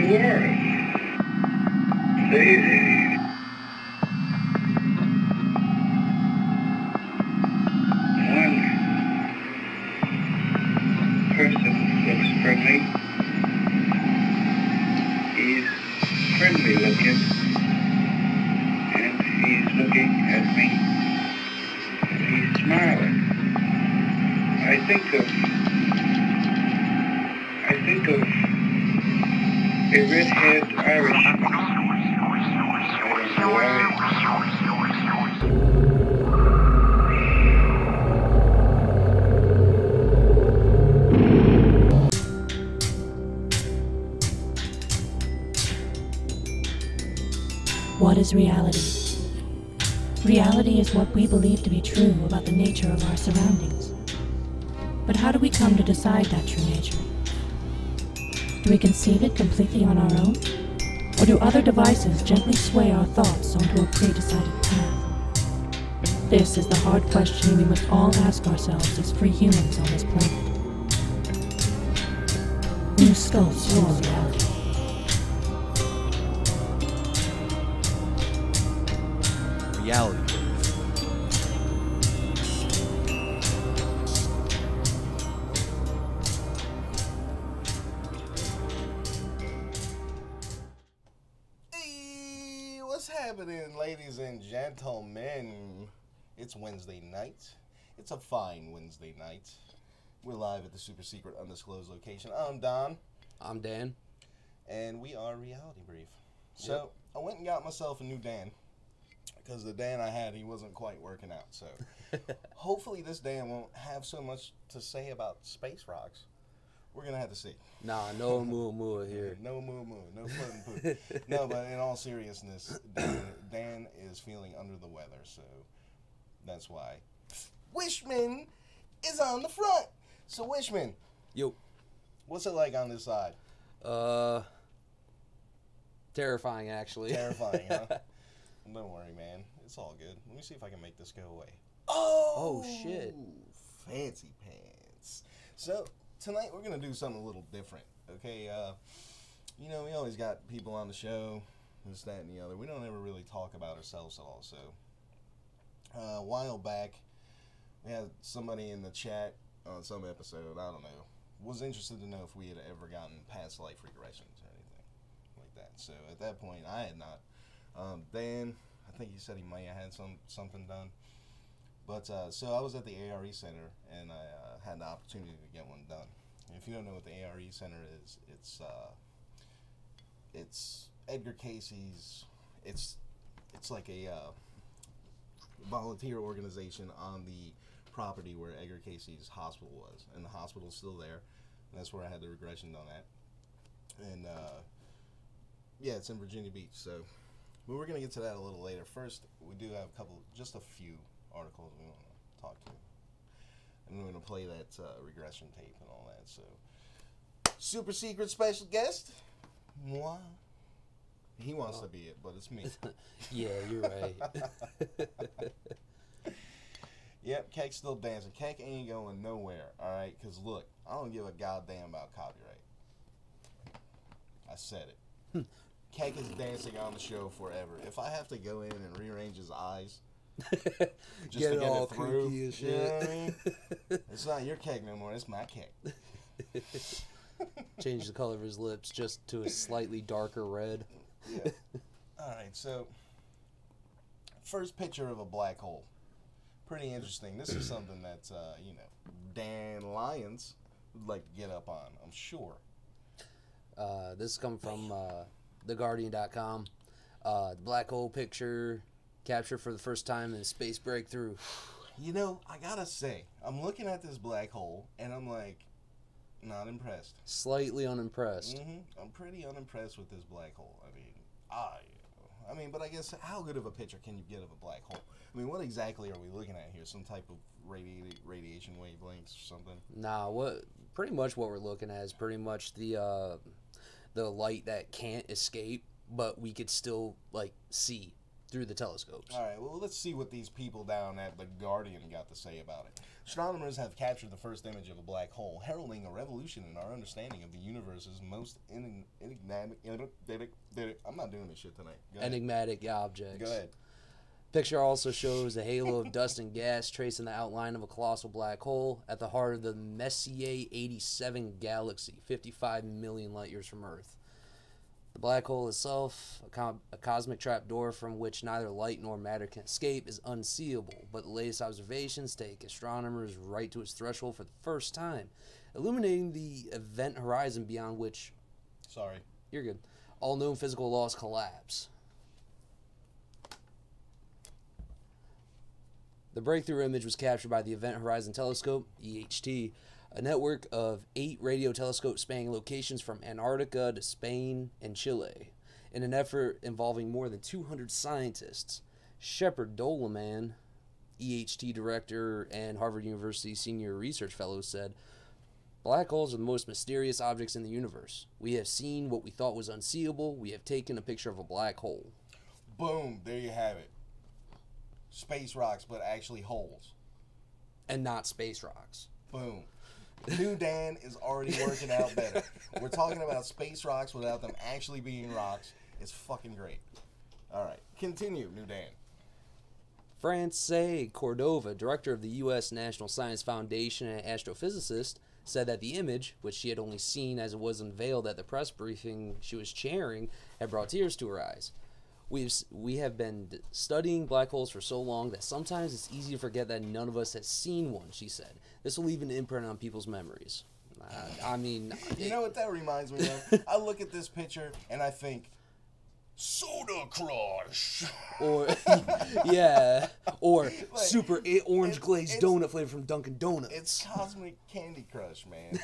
world. See, one person looks friendly. He's friendly looking, and he's looking at me, and he's smiling. I think of a red-haired Irishman. I don't know why. What is reality? Reality is what we believe to be true about the nature of our surroundings. But how do we come to decide that true nature? Do we conceive it completely on our own? Or do other devices gently sway our thoughts onto a pre-decided path? This is the hard question we must all ask ourselves as free humans on this planet. Who sculpts your reality? Reality. Hey, what's happening, ladies and gentlemen? It's Wednesday night. It's a fine Wednesday night. We're live at the super secret undisclosed location. I'm Don. I'm Dan. And we are Reality Brief. So, I went and got myself a new Dan. Because the Dan I had, he wasn't quite working out. So, hopefully this Dan won't have so much to say about space rocks. We're going to have to see. Nah, no moo here. No moo, no foot and poo. No, but in all seriousness, Dan is feeling under the weather, so that's why Wishman is on the front. So Wishman, Yo. what's it like on this side? Terrifying, actually. Terrifying, huh? Don't worry, man. It's all good. Let me see if I can make this go away. Oh, shit. Fancy pants. So, tonight we're going to do something a little different, okay? You know, we always got people on the show, this, that, and the other. We don't ever really talk about ourselves at all, so. A while back, we had somebody in the chat on some episode, I don't know, was interested to know if we had ever gotten past life regressions or anything like that. So, at that point, I had not. Dan, I think he said he might have had something done. But, so I was at the A.R.E. Center, and I had the opportunity to get one done. And if you don't know what the A.R.E. Center is, it's Edgar Casey's, it's like a volunteer organization on the property where Edgar Casey's hospital was. And the hospital's still there. And that's where I had the regression done at. And, yeah, it's in Virginia Beach, so. But we're going to get to that a little later. First, we do have just a few articles we want to talk to. And we're going to play that regression tape and all that. So, super secret special guest, moi. He wants to be it, but it's me. Yeah, you're right. Yep, Keck's still dancing. Keck ain't going nowhere, all right? Because, look, I don't give a goddamn about copyright. I said it. Keck is dancing on the show forever. If I have to go in and rearrange his eyes just Get to get all it through, kooky and you know what I shit. mean? It's not your Keck no more. It's my Keck. Change the color of his lips just to a slightly darker red. Yeah. All right, so first picture of a black hole. Pretty interesting. This is something that, you know, Dan Lyons would like to get up on, I'm sure. This comes from TheGuardian.com. The black hole picture captured for the first time in a space breakthrough. You know, I gotta say, I'm looking at this black hole, and I'm like, not impressed. Slightly unimpressed. I'm pretty unimpressed with this black hole. I mean, but I guess how good of a picture can you get of a black hole? I mean, what exactly are we looking at here? Some type of radiation wavelengths or something? Nah, pretty much what we're looking at is pretty much the light that can't escape, but we could still like see through the telescopes. All right, well, let's see what these people down at The Guardian got to say about it. Astronomers have captured the first image of a black hole, heralding a revolution in our understanding of the universe's most enigmatic... I'm not doing this shit tonight. Go ahead. Enigmatic objects. Go ahead. Picture also shows a halo of dust and gas tracing the outline of a colossal black hole at the heart of the Messier 87 galaxy, 55 million light years from Earth. The black hole itself, a cosmic trapdoor from which neither light nor matter can escape, is unseeable, but the latest observations take astronomers right to its threshold for the first time, illuminating the event horizon beyond which... Sorry. You're good. All known physical laws collapse. The breakthrough image was captured by the Event Horizon Telescope, EHT, a network of 8 radio telescopes spanning locations from Antarctica to Spain and Chile. In an effort involving more than 200 scientists, Shepard Doleman, EHT director and Harvard University senior research fellow, said, "Black holes are the most mysterious objects in the universe. We have seen what we thought was unseeable. We have taken a picture of a black hole." Boom, there you have it. Space rocks, but actually holes. And not space rocks. Boom. New Dan is already working out better. We're talking about space rocks without them actually being rocks. It's fucking great. All right, continue, New Dan. Francais Cordova, director of the U.S. National Science Foundation and astrophysicist, said that the image, which she had only seen as it was unveiled at the press briefing she was chairing, had brought tears to her eyes. We have been studying black holes for so long that sometimes it's easy to forget that none of us has seen one, she said. This will leave an imprint on people's memories. I mean... You know what that reminds me of? I look at this picture and I think, Soda Crush! Or, yeah, or Like, super orange glazed donut flavor from Dunkin' Donuts. It's Cosmic Candy Crush, man.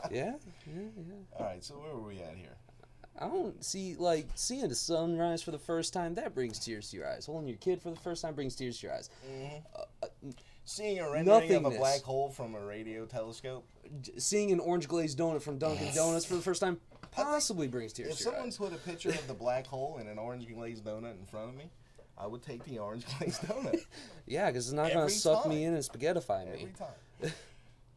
Yeah. All right, so where were we at here? I don't see, like, seeing the sunrise for the first time, that brings tears to your eyes. Holding your kid for the first time brings tears to your eyes. Seeing a rendering of a Nothingness. black hole from a radio telescope. Seeing an orange glazed donut from Dunkin' Donuts for the first time possibly brings tears If to your someone eyes. put a picture of the black hole and an orange glazed donut in front of me, I would take the orange glazed donut. Yeah, because it's not going Every to suck time. me in and spaghettify me. Every time.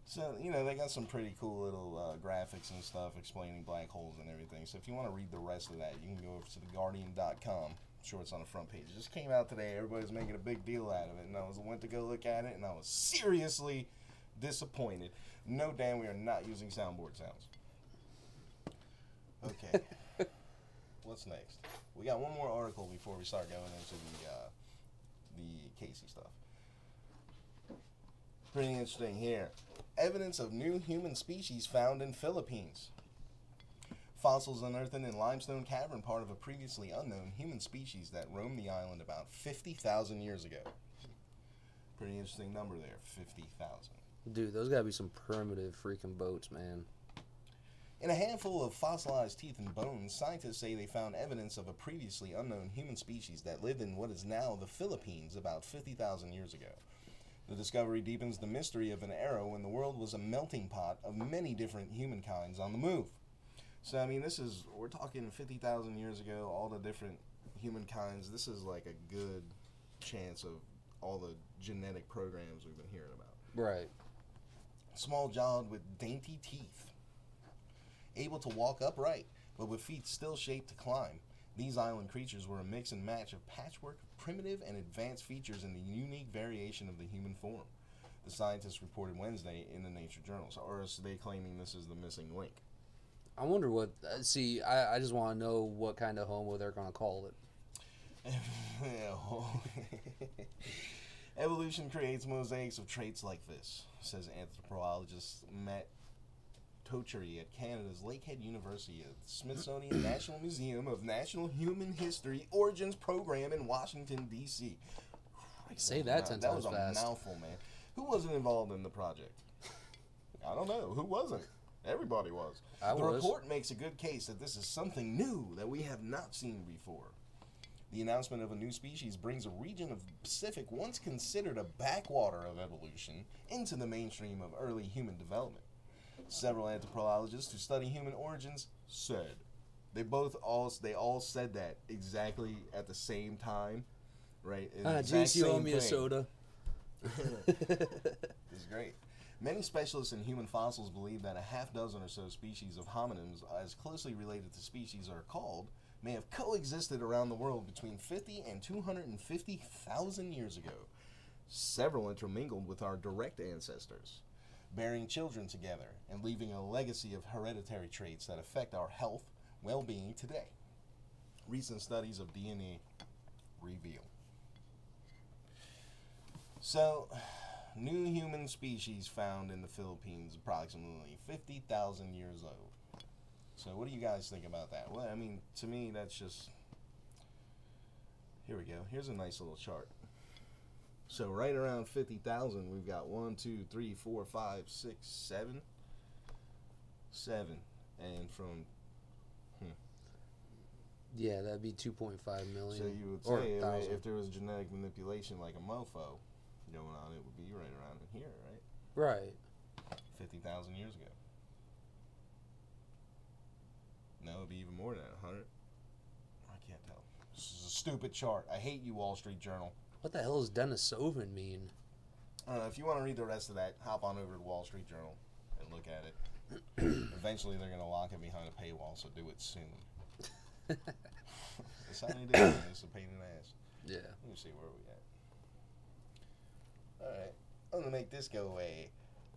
So, you know, they got some pretty cool little graphics and stuff explaining black holes and everything. So if you want to read the rest of that, you can go over to theguardian.com. I'm sure it's on the front page. It just came out today. Everybody's making a big deal out of it. And I went to go look at it, and I was seriously disappointed. No, Dan, we are not using soundboard sounds. Okay. What's next? We got one more article before we start going into the Casey stuff. Pretty interesting here. Evidence of new human species found in Philippines. Fossils unearthed in limestone cavern, part of a previously unknown human species that roamed the island about 50,000 years ago. Pretty interesting number there, 50,000. Dude, those gotta be some primitive freaking boats, man. In a handful of fossilized teeth and bones, scientists say they found evidence of a previously unknown human species that lived in what is now the Philippines about 50,000 years ago. The discovery deepens the mystery of an era when the world was a melting pot of many different humankinds on the move. So, I mean, we're talking 50,000 years ago, all the different humankinds. This is like a good chance of all the genetic programs we've been hearing about. Right. Small-jawed with dainty teeth. Able to walk upright, but with feet still shaped to climb. These island creatures were a mix and match of patchwork, primitive, and advanced features in the unique variation of the human form. The scientists reported Wednesday in the Nature Journal. So, or are they claiming this is the missing link? I wonder what... see, I just want to know what kind of homo they're going to call it. Evolution creates mosaics of traits like this, says anthropologist Matt Tochery at Canada's Lakehead University at the Smithsonian National Museum of Natural Human History Origins Program in Washington, D.C. Say that 10 That times was a fast. mouthful, man. Who wasn't involved in the project? I don't know. Who wasn't? Everybody was. I The was. report makes a good case that this is something new that we have not seen before. The announcement of a new species brings a region of the Pacific once considered a backwater of evolution into the mainstream of early human development. Several anthropologists who study human origins said. They all said that exactly at the same time, right? Jace, you owe me a soda. It's great. Many specialists in human fossils believe that a half dozen or so species of hominins, as closely related to species are called, may have coexisted around the world between 50 and 250,000 years ago. Several intermingled with our direct ancestors, bearing children together and leaving a legacy of hereditary traits that affect our health, well-being today. Recent studies of DNA reveal. So, new human species found in the Philippines approximately 50,000 years old. So what do you guys think about that? Well, I mean, to me, that's just... Here we go. Here's a nice little chart. So right around 50,000, we've got 1, 2, 3, 4, 5, 6, 7. 7. And from... Yeah, that'd be 2.5 million. So you would or say 1,000. if there was genetic manipulation like a mofo going on, it would be right around in here, right? Right. 50,000 years ago. No, it'd be even more than that. 100? I can't tell. This is a stupid chart. I hate you, Wall Street Journal. What the hell does Denisovan mean? I don't know. If you want to read the rest of that, hop on over to Wall Street Journal and look at it. Eventually, they're going to lock it behind a paywall, so do it soon. That's how they do it. It's a pain in the ass. Yeah. Let me see where we at. Alright. I'm going to make this go away.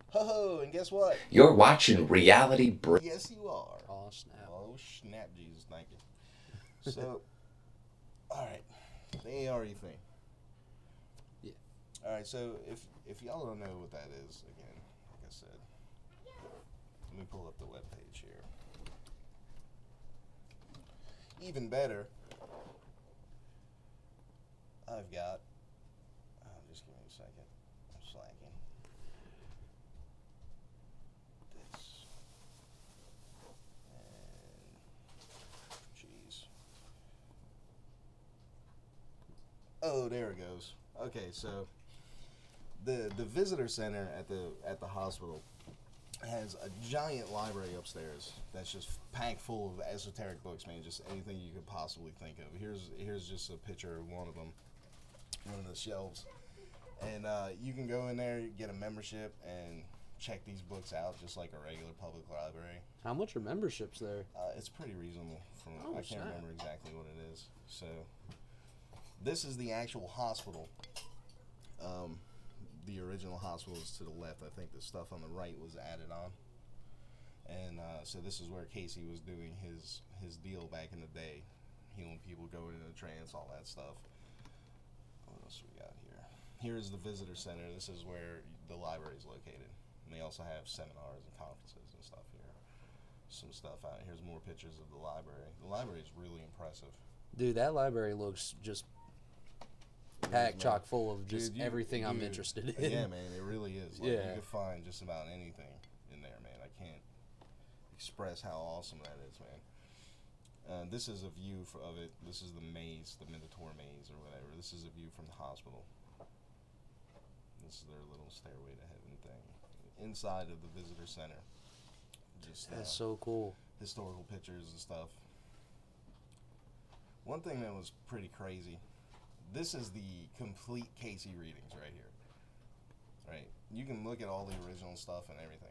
Ho-ho, and guess what? You're watching Reality Break. Yes, you are. Oh, snap. Oh, snap, Jesus. Thank you. So, alright. The A.R.E thing. Yeah. Alright, so if y'all don't know what that is, again, like I said, let me pull up the webpage here. Even better, I've got, just give me a second, I'm slacking. This, and, jeez. Oh, there it goes. Okay, so, the visitor center at the hospital has a giant library upstairs that's just packed full of esoteric books, man. Just anything you could possibly think of. Here's just a picture of one of them, one of the shelves, and you can go in there, get a membership, and check these books out just like a regular public library. How much are memberships there? It's pretty reasonable. Oh, I can't snap. remember exactly what it is. So this is the actual hospital. The original hospital is to the left. I think the stuff on the right was added on. And so this is where Casey was doing his deal back in the day, healing people, going into trance, all that stuff. What else we got here? Here's the visitor center. This is where the library is located. And they also have seminars and conferences and stuff here. Some stuff out. Here's more pictures of the library. The library is really impressive. Dude, that library looks just packed chock full of just everything I'm interested in. Yeah, man, it really is. Like, Yeah. you can find just about anything in there, man. I can't express how awesome that is, man. This is a view of it. This is the maze, the Minotaur maze or whatever. This is a view from the hospital. This is their little stairway to heaven thing. Inside of the visitor center. Just That's so cool. historical pictures and stuff. One thing that was pretty crazy. This is the complete Casey readings right here. Right? You can look at all the original stuff and everything.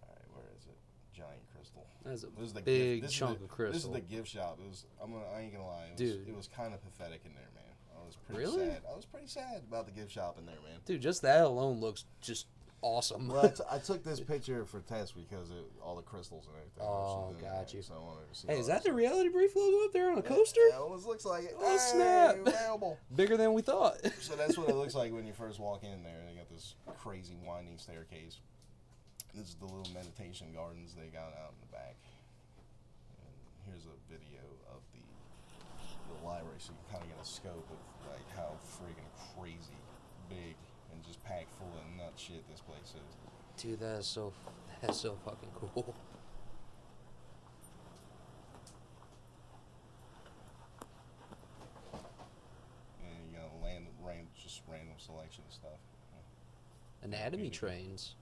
Alright, where is it? Giant crystal. That's a This is the big gift, chunk of crystal. This is the gift shop. I ain't gonna lie. It was kind of pathetic in there, man. I was pretty Really? sad. I was pretty sad about the gift shop in there, man. Dude, just that alone looks just awesome. Well, I took this picture for test because of all the crystals and everything. Oh, which is in got there, you. So I wanted to see Hey, all is that stuff. the Reality Brief logo up there on a coaster? It almost looks like it. Oh, Hey, snap. available. Bigger than we thought. So that's what it looks like when you first walk in there. They got this crazy winding staircase. This is the little meditation gardens they got out in the back. And here's a video of the library, so you can kind of get a scope of like how freaking crazy big and just packed full of nut shit this place is. Dude, that's so fucking cool. And you got just random selection of stuff. Anatomy trains.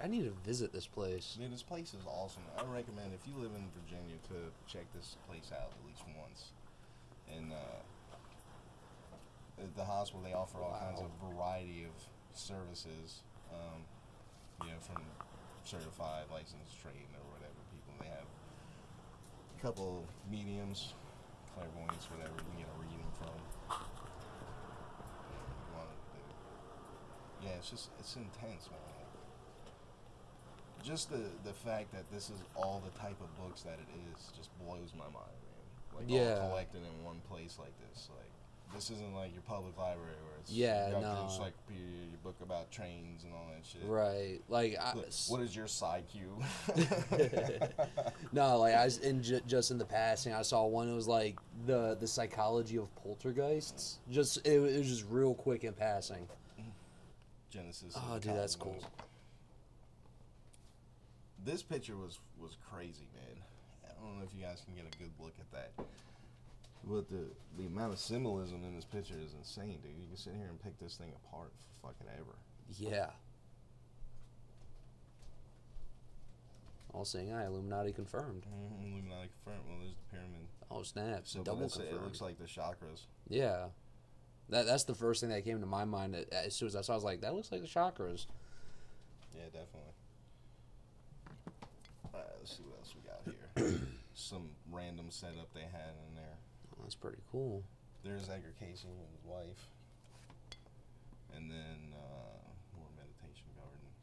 I need to visit this place. Dude, this place is awesome. I recommend if you live in Virginia to check this place out at least once. And at the hospital, they offer all kinds of variety of services. You know, from certified, licensed, trained, or whatever people. They have a couple mediums, clairvoyants, whatever you can get a reading from. Yeah, it's intense, man. Just the fact that this is all the type of books that it is just blows my mind, man. Like all collected in one place like this. Like this isn't like your public library where it's you got your encyclopedia, your book about trains and all that shit. Right. Like what is your side cue? No, like I was just in the passing, I saw one. It was like the psychology of poltergeists. Just it was just real quick in passing. Genesis. Oh, dude, that's cool. This picture was crazy, man. I don't know if you guys can get a good look at that. But the amount of symbolism in this picture is insane, dude. You can sit here and pick this thing apart for fucking ever. Yeah. All saying Illuminati confirmed. Illuminati confirmed. Well, there's the pyramid. Oh, snap. So Double confirmed. It looks like the chakras. Yeah. That's the first thing that came to my mind as soon as I saw it. I was like, that looks like the chakras. Yeah, definitely. Alright, let's see what else we got here. Some random setup they had in there. Oh, that's pretty cool. There's Edgar Casey and his wife. And then more meditation gardens.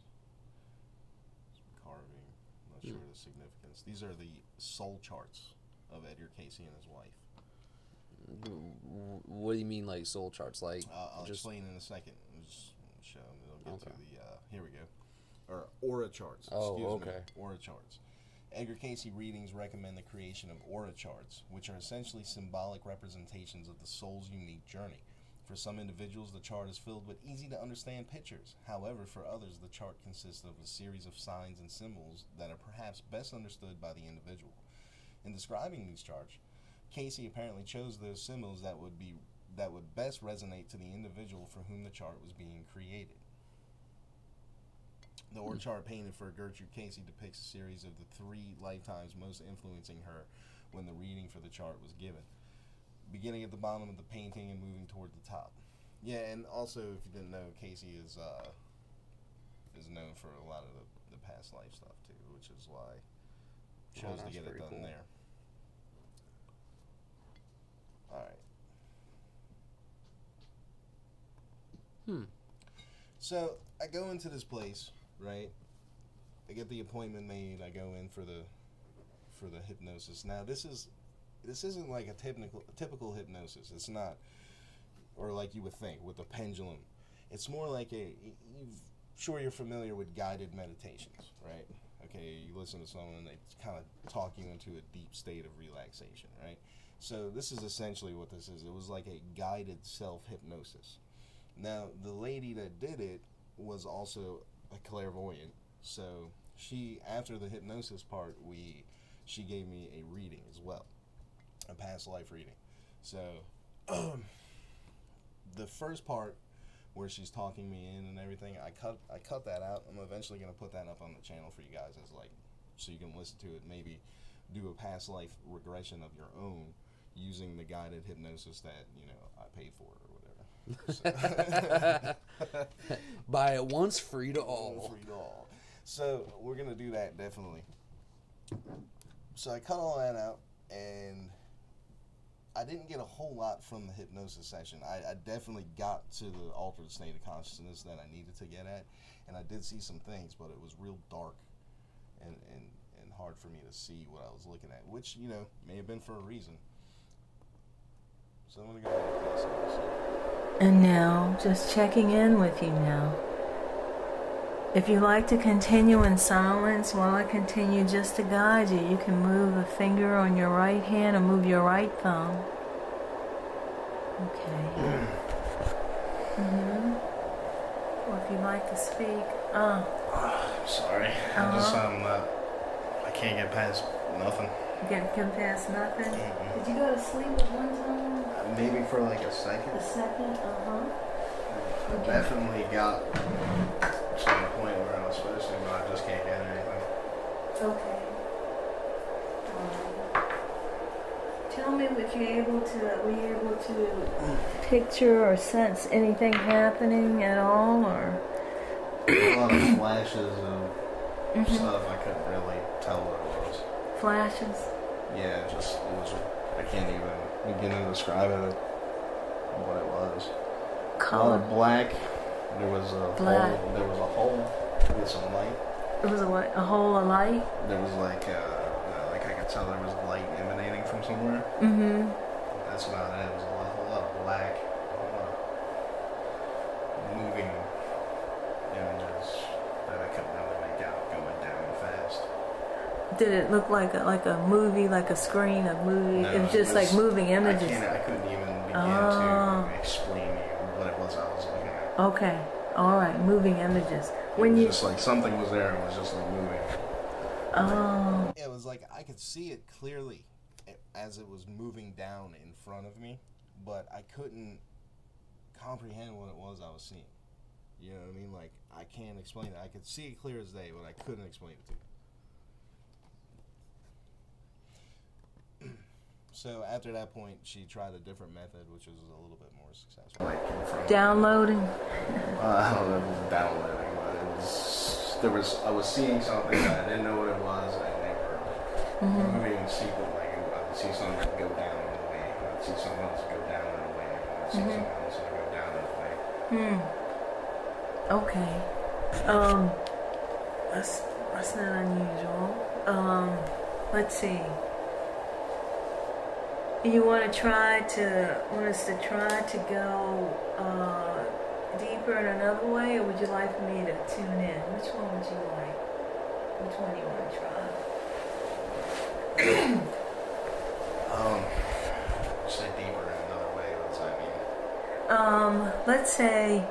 Some carving. I'm not sure of the significance. These are the soul charts of Edgar Casey and his wife. What do you mean, like soul charts? Like I'll explain in a second. I'll just show them. It'll get to the here we go. Or aura charts. Excuse me. Aura charts. Edgar Casey readings recommend the creation of aura charts, which are essentially symbolic representations of the soul's unique journey. For some individuals, the chart is filled with easy-to-understand pictures. However, for others, the chart consists of a series of signs and symbols that are perhaps best understood by the individual. In describing these charts, Casey apparently chose those symbols that would best resonate to the individual for whom the chart was being created. The aura chart painted for Gertrude Casey depicts a series of the 3 lifetimes most influencing her when the reading for the chart was given, beginning at the bottom of the painting and moving toward the top. Yeah, and also, if you didn't know, Casey is known for a lot of the past life stuff too, which is why he chose to get it done there. Alright. So I go into this place, right? I get the appointment made. I go in for the hypnosis. Now this isn't like a typical hypnosis. It's not, or like you would think with a pendulum. It's more like you're familiar with guided meditations, right? Okay, you listen to someone and they kind of talk you into a deep state of relaxation, right? So this is essentially what this is. It was like a guided self-hypnosis. Now, the lady that did it was also a clairvoyant. So she, after the hypnosis part, she gave me a reading as well, a past life reading. So the first part where she's talking me in and everything, I cut that out. I'm eventually going to put that up on the channel for you guys as like, so you can listen to it, maybe do a past life regression of your own using the guided hypnosis that, you know, I paid for or whatever. Buy it once, free to all. Free to all. So we're going to do that definitely. So I cut all that out, and I didn't get a whole lot from the hypnosis session. I definitely got to the altered state of consciousness that I needed to get at, and I did see some things, but it was real dark and hard for me to see what I was looking at, which, you know, may have been for a reason. So I'm going to go ahead and play some of this. And now, just checking in with you now. If you like to continue in silence while I continue just to guide you, you can move a finger on your right hand and move your right thumb. Okay. Or if you'd like to speak. Sorry. I can't get past nothing. You can't come past nothing? Did you go to sleep at one time? Maybe for like a second. A second? I definitely got to the point where I was supposed to, but I just can't get anything. Okay. Tell me if were you able to picture or sense anything happening at all, or? A lot of flashes of stuff. I couldn't really tell what it was. Flashes? Yeah, it was, I can't even begin to describe it, what it was. Color? A lot of black. There was a Black. hole. There was a hole with some light. It was a hole of light? There was like I could tell there was light emanating from somewhere. Mm-hmm. That's about it. It was a whole lot of black, a whole lot of moving images that I couldn't really make out going down fast. Did it look like a movie, like a screen of movie? No, it was just like moving images. I couldn't even begin to explain to you what it was I was looking at. Okay. All right. Moving images. It was just like something was there and it was just like moving. Oh. It was like I could see it clearly as it was moving down in front of me, but I couldn't comprehend what it was I was seeing. You know what I mean? Like, I can't explain it. I could see it clear as day, but I couldn't explain it to you. So after that point, she tried a different method, which was a little bit more successful. Like Downloading? I don't know if it was downloading, but I was seeing something that I didn't know what it was, and they were moving in sequence. Like, I would see something go down and away, I would see something else go down and away, I would see something else go down and away. Okay. That's not unusual. Let's see. You want us to try to go deeper in another way, or would you like for me to tune in? Which one would you like? Which one do you want to try? Say deeper in another way. What does that mean? Let's say,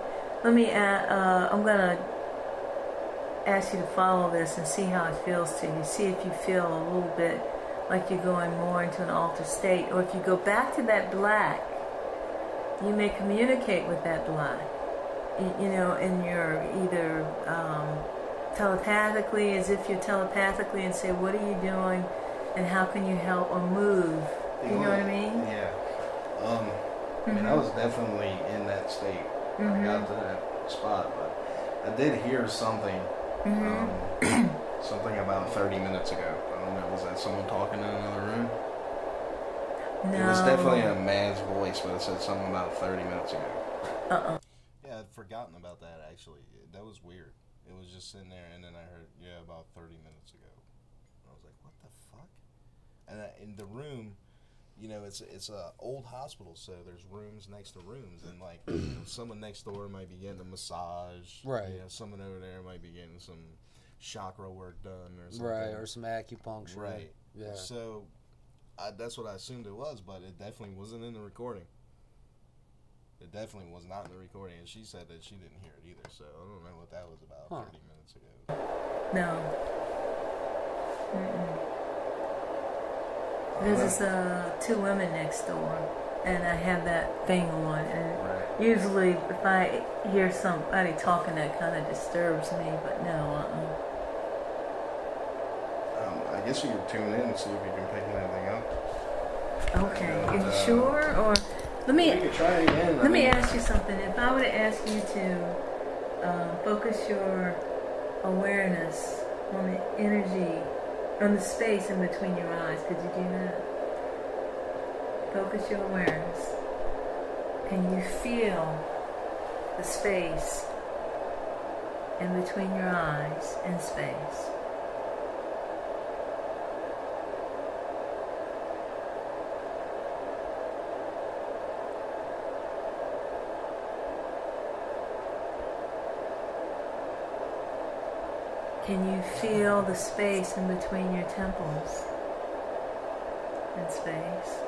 I'm gonna ask you to follow this and see how it feels to you. See if you feel a little bit like you're going more into an altered state, or if you go back to that black, you may communicate with that black. You know, and you're either telepathically, as if you're telepathically, and say, what are you doing, and how can you help or move? You know what I mean? Yeah. I mean, I was definitely in that state. I got to that spot, but I did hear something, something about 30 minutes ago. I don't know, was that someone talking in another room? No. It was definitely a man's voice, but it said something about 30 minutes ago. Yeah, I'd forgotten about that, actually. That was weird. It was just sitting there, and then I heard, about 30 minutes ago. I was like, what the fuck? And in the room, it's a old hospital, so there's rooms next to rooms, and like someone next door might be getting a massage, right? Someone over there might be getting some chakra work done, or something, right? Or some acupuncture, right? Yeah. So that's what I assumed it was, but it definitely wasn't in the recording. It definitely was not in the recording, and she said that she didn't hear it either. So I don't know what that was about 30 minutes ago. No. There's two women next door, and I have that thing on. And usually, if I hear somebody talking, that kind of disturbs me. But no, I guess you could tune in and see if you can pick anything up. Okay, are you sure? Or let me try it again. Let me ask you something. If I were to ask you to focus your awareness on the energy, on the space in between your eyes, could you do that? Focus your awareness. Can you feel the space in between your eyes and space? Can you feel the space in between your temples and space?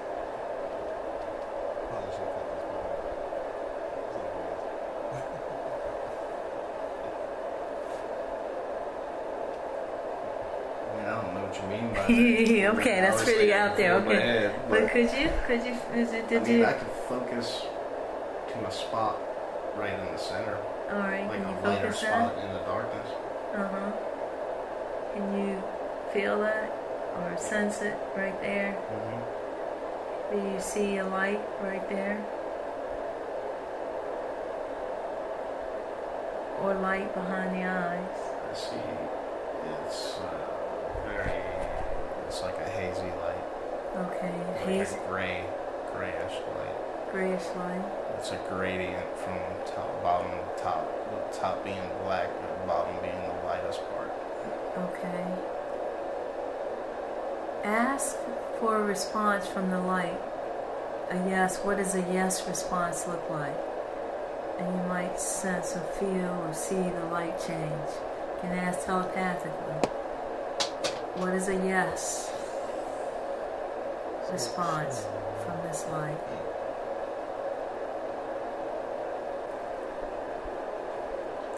I don't know what you mean by that. Okay, that's pretty out there. Okay, head, but could you? I could focus to a spot right in the center. Alright, Like can you a lighter focus spot that? in the darkness. Uh-huh. Can you feel that or sense it right there? Mm-hmm. Do you see a light right there? Or light behind the eyes? I see. It's it's like a hazy light. Okay, Like hazy, a grayish light. grayish light. It's a gradient from bottom to top. The top being black, the bottom being the lightest part. Okay. Ask for a response from the light. A yes. What does a yes response look like? And you might sense or feel or see the light change. You can ask telepathically. What is a yes response from this light?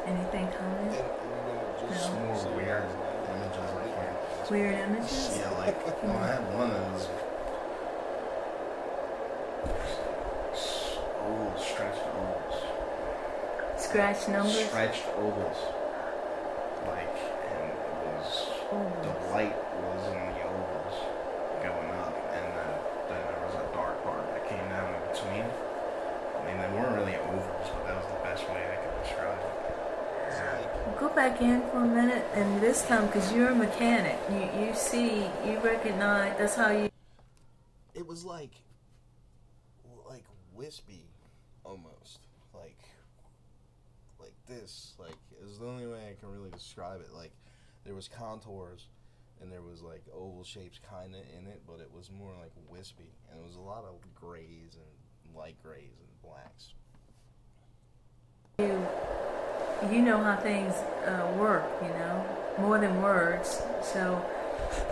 Anything coming? Just No. more weird images I can't. Weird images? Yeah, like, well, I had one that was ovals, stretched ovals. Scratch numbers? Stretched ovals. Like, and it was, the Ovals. light was in the ovals going up, and then there was a dark part that came down in between. I mean, they weren't really ovals, but that was the best way I could describe it. Go back in for a minute, and this time, because you're a mechanic, you see, you recognize, that's how you... It was like wispy, almost. Like this. Like, is the only way I can really describe it. Like, there was contours, and there was, like, oval shapes kind of in it, but it was more, like, wispy. And it was a lot of grays and light grays and blacks. You know how things work, you know, more than words. So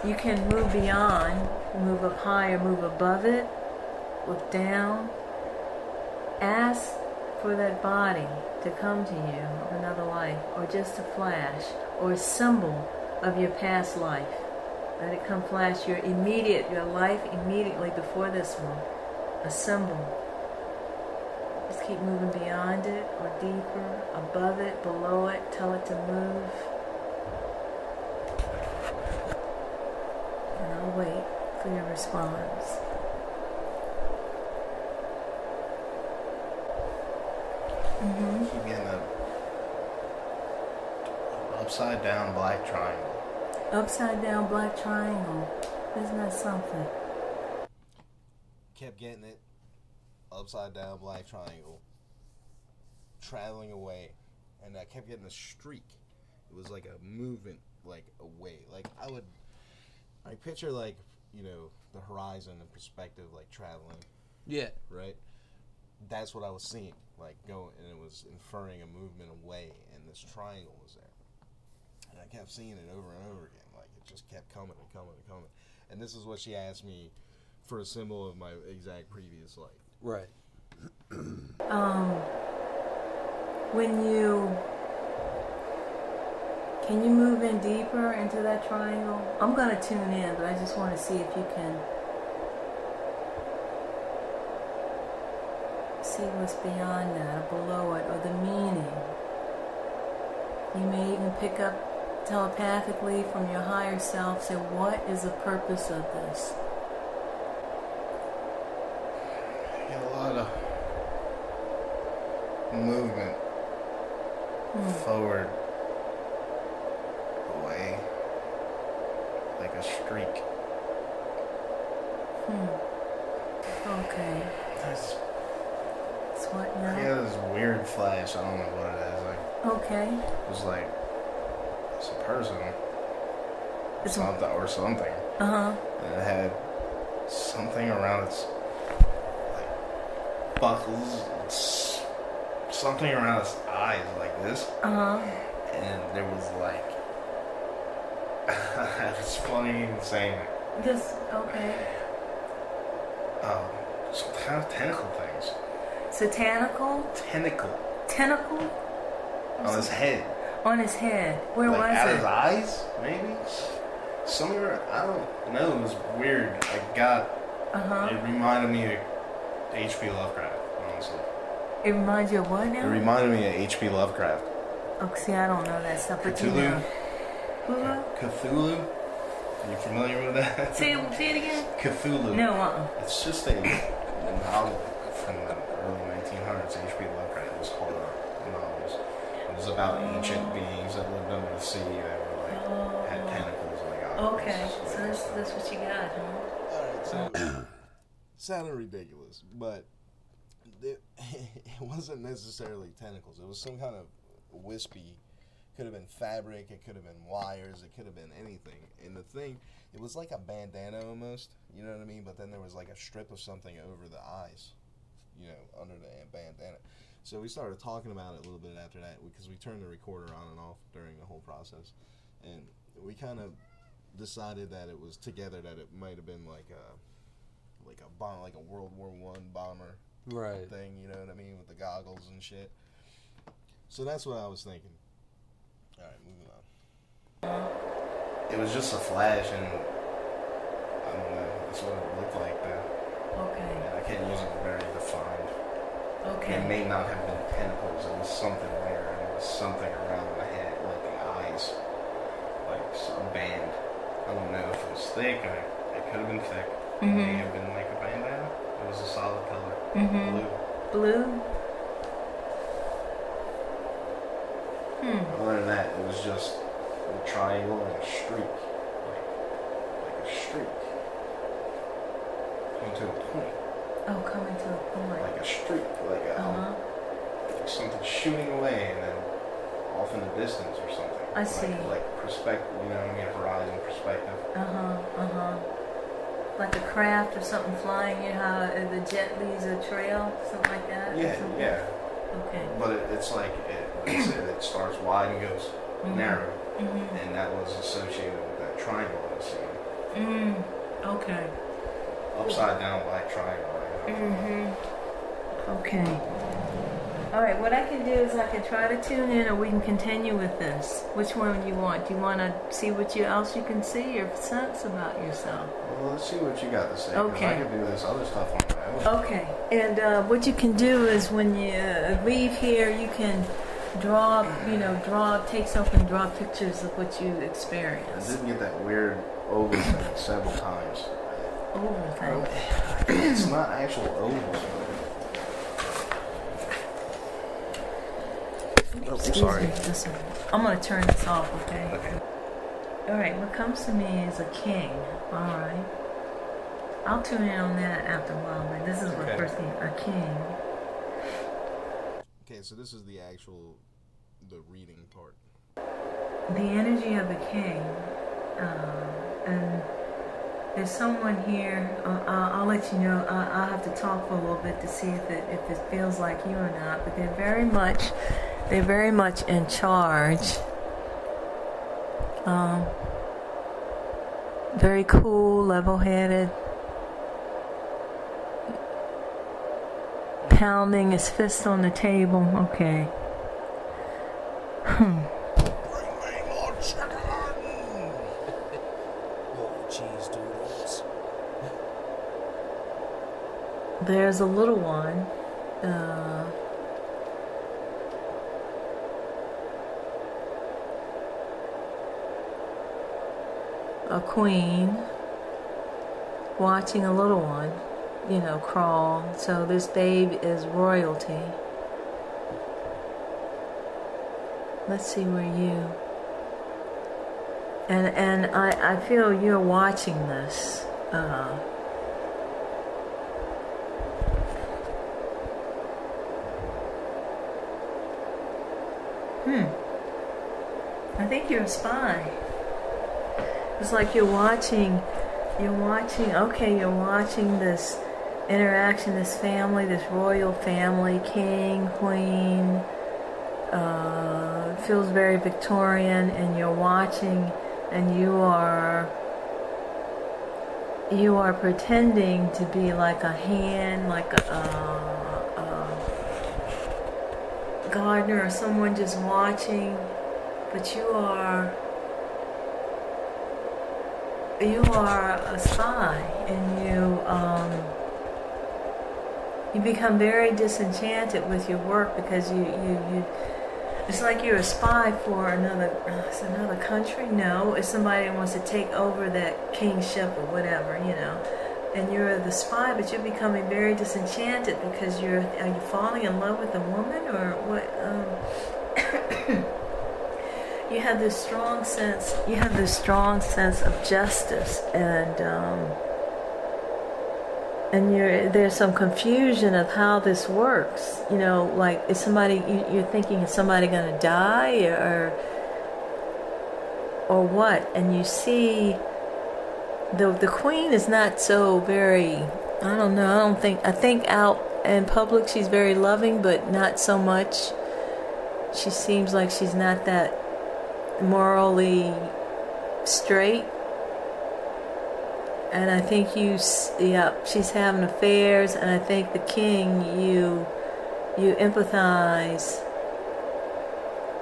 you can move beyond, move up higher, move above it, look down. Ask for that body to come to you of another life, or just a flash, or a symbol of your past life. Let it come flash your life immediately before this one, a symbol. Just keep moving beyond it, or deeper, above it, below it, tell it to move. And I'll wait for your response. Mm-hmm. Keep getting a upside down black triangle. Upside down black triangle. Isn't that something? Kept getting it. Upside down black triangle. Traveling away. And I kept getting a streak. It was like a movement, like, away. Like, I picture, like, you know, the horizon and perspective, like, traveling. Yeah. Right? That's what I was seeing. Like, going, and it was inferring a movement away, and this triangle was there. And I kept seeing it over and over again. Like, it just kept coming and coming and coming. And this is what she asked me for a symbol of my exact previous life. Right. Can you move in deeper into that triangle? I'm going to tune in, but I just want to see if you can see what's beyond that, or below it, or the meaning. You may even pick up telepathically from your higher self, say, what is the purpose of this? I get a lot of movement forward, away, like a streak. Okay. That's, It's what I now? get this weird flash. I don't know what it is. Like, Okay. it was like it's a person, It's something, Uh-huh. and it had something around its like buckles. Something around its eyes, like this. Uh-huh. And there was like, it's funny even saying it. Just, okay. Some kind of tentacle things. Satanical? Tentacle? On his head. On his head. Where Like was out it? his eyes, maybe? Somewhere, I don't know, it was weird. It reminded me of H.P. Lovecraft, honestly. It reminds you of what It now? reminded me of H.P. Lovecraft. Oh, see, I don't know that stuff, but you Cthulhu? know. Hulu? Cthulhu? Are you familiar with that? Say it again? Cthulhu. No, It's just a novel from the early 1900s. H.P. Lovecraft. It was horror novels. It was about ancient beings that lived under the sea that were like had tentacles like Okay, so that's what you got, huh? Alright, so sounded ridiculous, but it wasn't necessarily tentacles. It was some kind of wispy. Could have been fabric, it could have been wires, it could have been anything. And the thing, it was like a bandana almost, you know what I mean? But then there was like a strip of something over the eyes, you know, under the bandana. So we started talking about it a little bit after that because we turned the recorder on and off during the whole process. And we kind of decided that it was together, that it might have been like a bomb, like a World War I bomber thing, you know what I mean, with the goggles and shit. So that's what I was thinking. Alright, moving on. It was just a flash, and I don't know, that's what it looked like though. Okay. And I can't use it very defined. Okay. It may not have been tentacles, it was something there, and it was something around my head, like the eyes, like some band. I don't know if it was thick, it could have been thick. It may have been like a bandana. It was a solid color, blue. Blue? Other than that, it was just a triangle and a streak. Like a streak. Coming to a point. Oh, coming to a point. Like a streak. Like a, like something shooting away and then off in the distance or something. I see. Like perspective, you know what I mean? Horizon perspective. Like a craft or something flying, you know how the jet leaves a trail, something like that? Yeah. Okay. But it's like, it starts wide and goes narrow. And that was associated with that triangle I was seeing. Okay. Upside down black triangle. Okay. Alright, what I can do is I can try to tune in or we can continue with this. Which one do you want? Do you want to see what else you can see or sense about yourself? Well, let's see what you got to say. Okay. I can do this other stuff on my own. Okay. And what you can do is when you leave here, you can take something, draw pictures of what you I experience. did get that weird oval thing several times. Oval thing. It's not actual ovals. Oh, sorry. Listen, I'm going to turn this off, okay? Okay. Alright, what comes to me is a king. Alright. I'll tune in on that after a while, but this is what first came. A king. Okay, so this is the reading part. The energy of a king. And there's someone here. I'll let you know. I'll have to talk for a little bit to see if it feels like you or not. But they're very much in charge. Very cool, level-headed. Pounding his fist on the table. Okay. Oh, cheese doodles. There's a little one. A queen watching a little one, crawl. So this babe is royalty. Let's see where you... And I feel you're watching this. I think you're a spy. It's like you're watching this interaction, this family, this royal family, king, queen, feels very Victorian, and you're watching, and you are pretending to be like a hand, like a gardener or someone just watching, but you are a spy, and You become very disenchanted with your work because you it's like you're a spy for another country. No, it's somebody that wants to take over that kingship or whatever, you know. And you're the spy, but you're becoming very disenchanted because are you falling in love with a woman or what? You have this strong sense of justice, and there's some confusion of how this works. You know, like is somebody you're thinking is somebody going to die or what? And you see the queen is not so very. I don't know. I think out in public she's very loving, but not so much. She seems like she's not that morally straight. And I think she's having affairs, and I think the king, you empathize.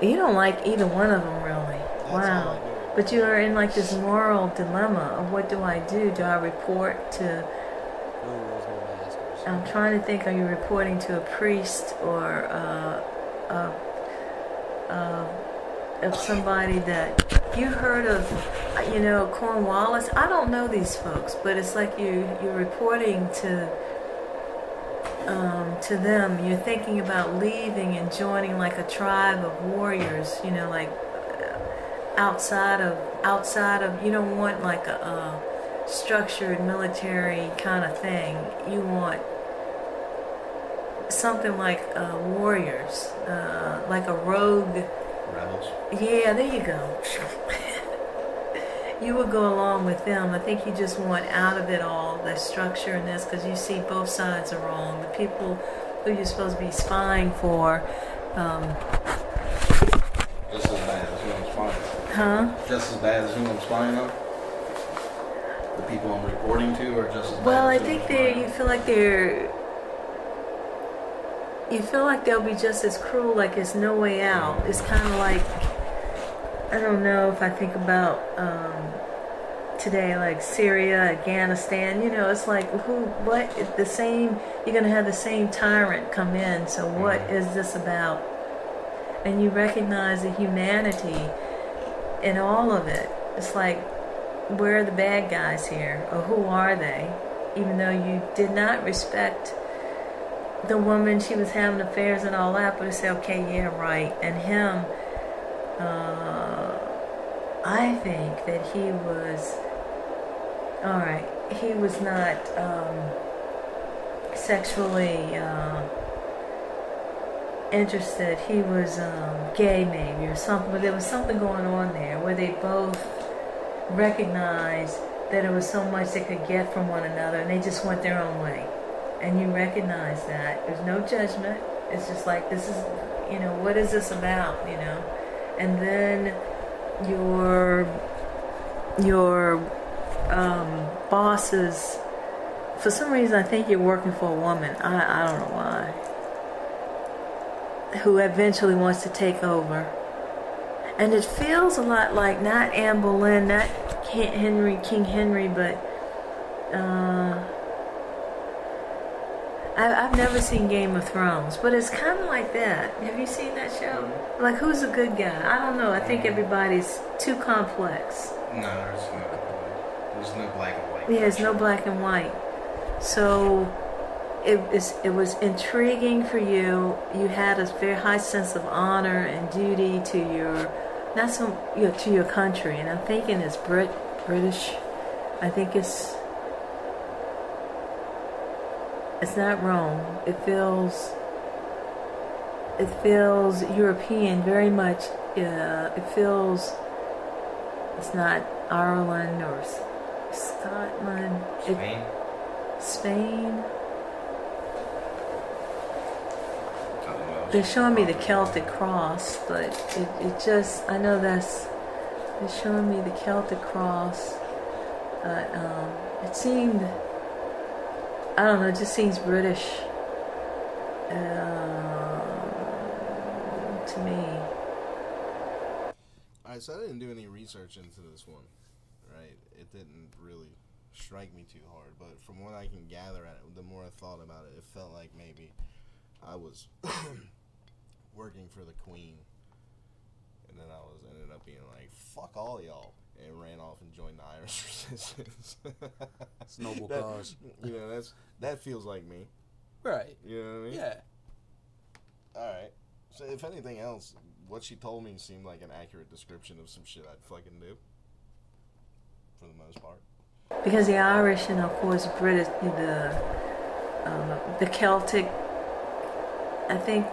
You don't like either one of them, really. Wow. But you are in like this moral dilemma of what do I do? Do I report to... I'm trying to think, are you reporting to a priest or of somebody that you heard of, you know, Cornwallis? I don't know these folks, but it's like you're reporting to them. You're thinking about leaving and joining like a tribe of warriors, you know, like outside of you don't want like a structured military kind of thing. You want something like warriors, like a rogue. Rebels. Yeah, there you go. You would go along with them. I think you just want out of it all, the structure and this, because you see both sides are wrong. The people who you're supposed to be spying for. Just as bad as who I'm spying on. Huh? Just as bad as who I'm spying on? The people I'm reporting to are just as bad Well, as I who think I'm spying on? you feel like they'll be just as cruel, like there's no way out. It's kind of like, I don't know if I think about today, like Syria, Afghanistan, you know, it's like, you're going to have the same tyrant come in, so what is this about? And you recognize the humanity in all of it. It's like, where are the bad guys here? Or who are they? Even though you did not respect the woman, she was having affairs and all that, but you say, okay, yeah, right. And him, I think that he was, all right, he was not sexually interested. He was gay maybe or something, but there was something going on there where they both recognized that it was so much they could get from one another, and they just went their own way. And you recognize that. There's no judgment. It's just like, this is, you know, what is this about, you know? And then your bosses, for some reason I think you're working for a woman. I don't know why. Who eventually wants to take over. And it feels a lot like not Anne Boleyn, not King Henry, but I've never seen Game of Thrones, but it's kind of like that. Have you seen that show? Like, who's a good guy? I don't know. I think everybody's too complex. No, there's no black and white. Yeah, there's no black and white. So it was intriguing for you. You had a very high sense of honor and duty to to your country. And I'm thinking it's British. I think it's not Rome. It feels European very much. It feels it's not Ireland or Scotland. Spain. They're showing me the Celtic cross, but it just, I know they're showing me the Celtic cross, but it seemed, I don't know, it just seems British to me. Alright, so I didn't do any research into this one, right? It didn't really strike me too hard. But from what I can gather at it, the more I thought about it, it felt like maybe I was working for the Queen, and then I was ended up being like, "Fuck all y'all," and ran off and joined the Irish Resistance. It's a noble cause. You know, that feels like me. Right. You know what I mean? Yeah. All right. So if anything else, what she told me seemed like an accurate description of some shit I'd fucking do. For the most part. Because the Irish and of course British, the Celtic, I think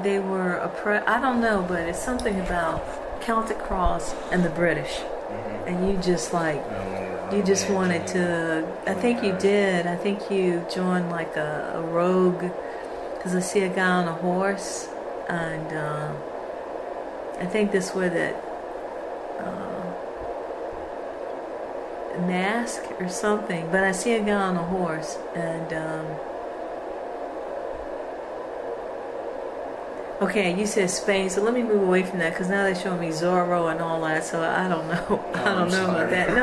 they were I don't know, but it's something about Celtic cross and the British, and you just like you just wanted to. I think you did. I think you joined like a rogue, because I see a guy on a horse, and I think this where that. Mask or something, but I see a guy on a horse, and okay, you said Spain, so let me move away from that, because now they're showing me Zorro and all that, so I don't know. I don't know about that. I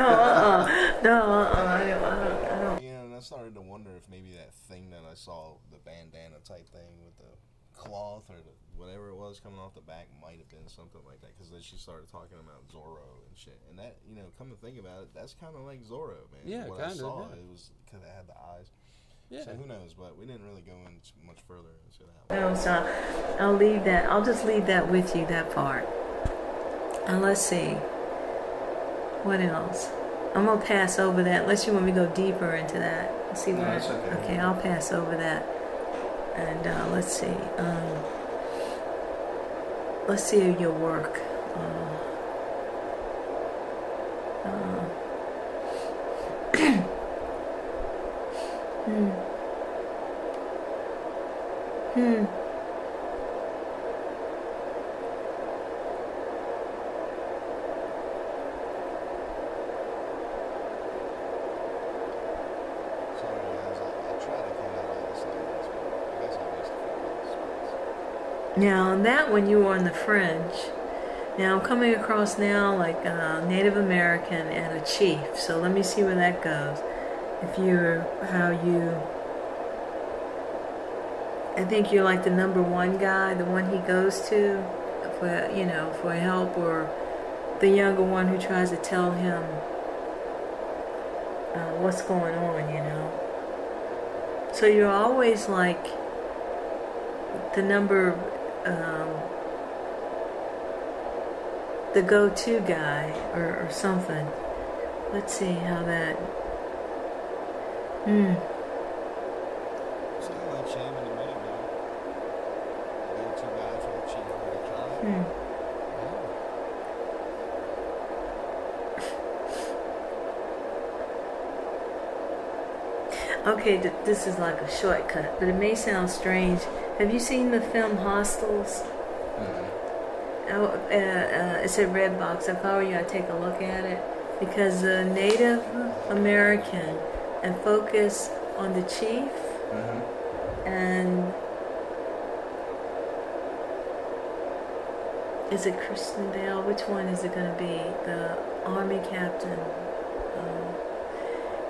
don't. Yeah, and I started to wonder if maybe that thing that I saw, the bandana type thing with the cloth or whatever it was coming off the back, might have been something like that, because then she started talking about Zorro and shit, and that, you know, come to think about it, that's kind of like Zorro, man. Yeah, what kind I of. saw, Yeah. it was because it had the eyes. Yeah. So who knows? But we didn't really go into much further into that. No, so I'll leave that. I'll just leave that with you, that part. And let's see. What else? I'm gonna pass over that unless you want me to go deeper into that. Let's see No, what. that's okay. Okay, I'll pass over that. And let's see. Let's see your work. Sorry, guys. I tried to clean out all the slides, but I guess I missed a few spots. Now, on that one, you were on the fringe. Now, I'm coming across now like a Native American and a chief. So let me see where that goes. I think you're like the number one guy, the one he goes to for help, or the younger one who tries to tell him what's going on, So you're always like the the go-to guy or something. Let's see how that. Sound like shaming to me, man. Go-to guy for the chief of the tribe. Okay, this is like a shortcut, but it may sound strange. Have you seen the film Hostels? It's a red box. If I were you, I'd take a look at it, because the Native American and focus on the chief and is it Kristen Bell? Which one is it going to be? The Army captain,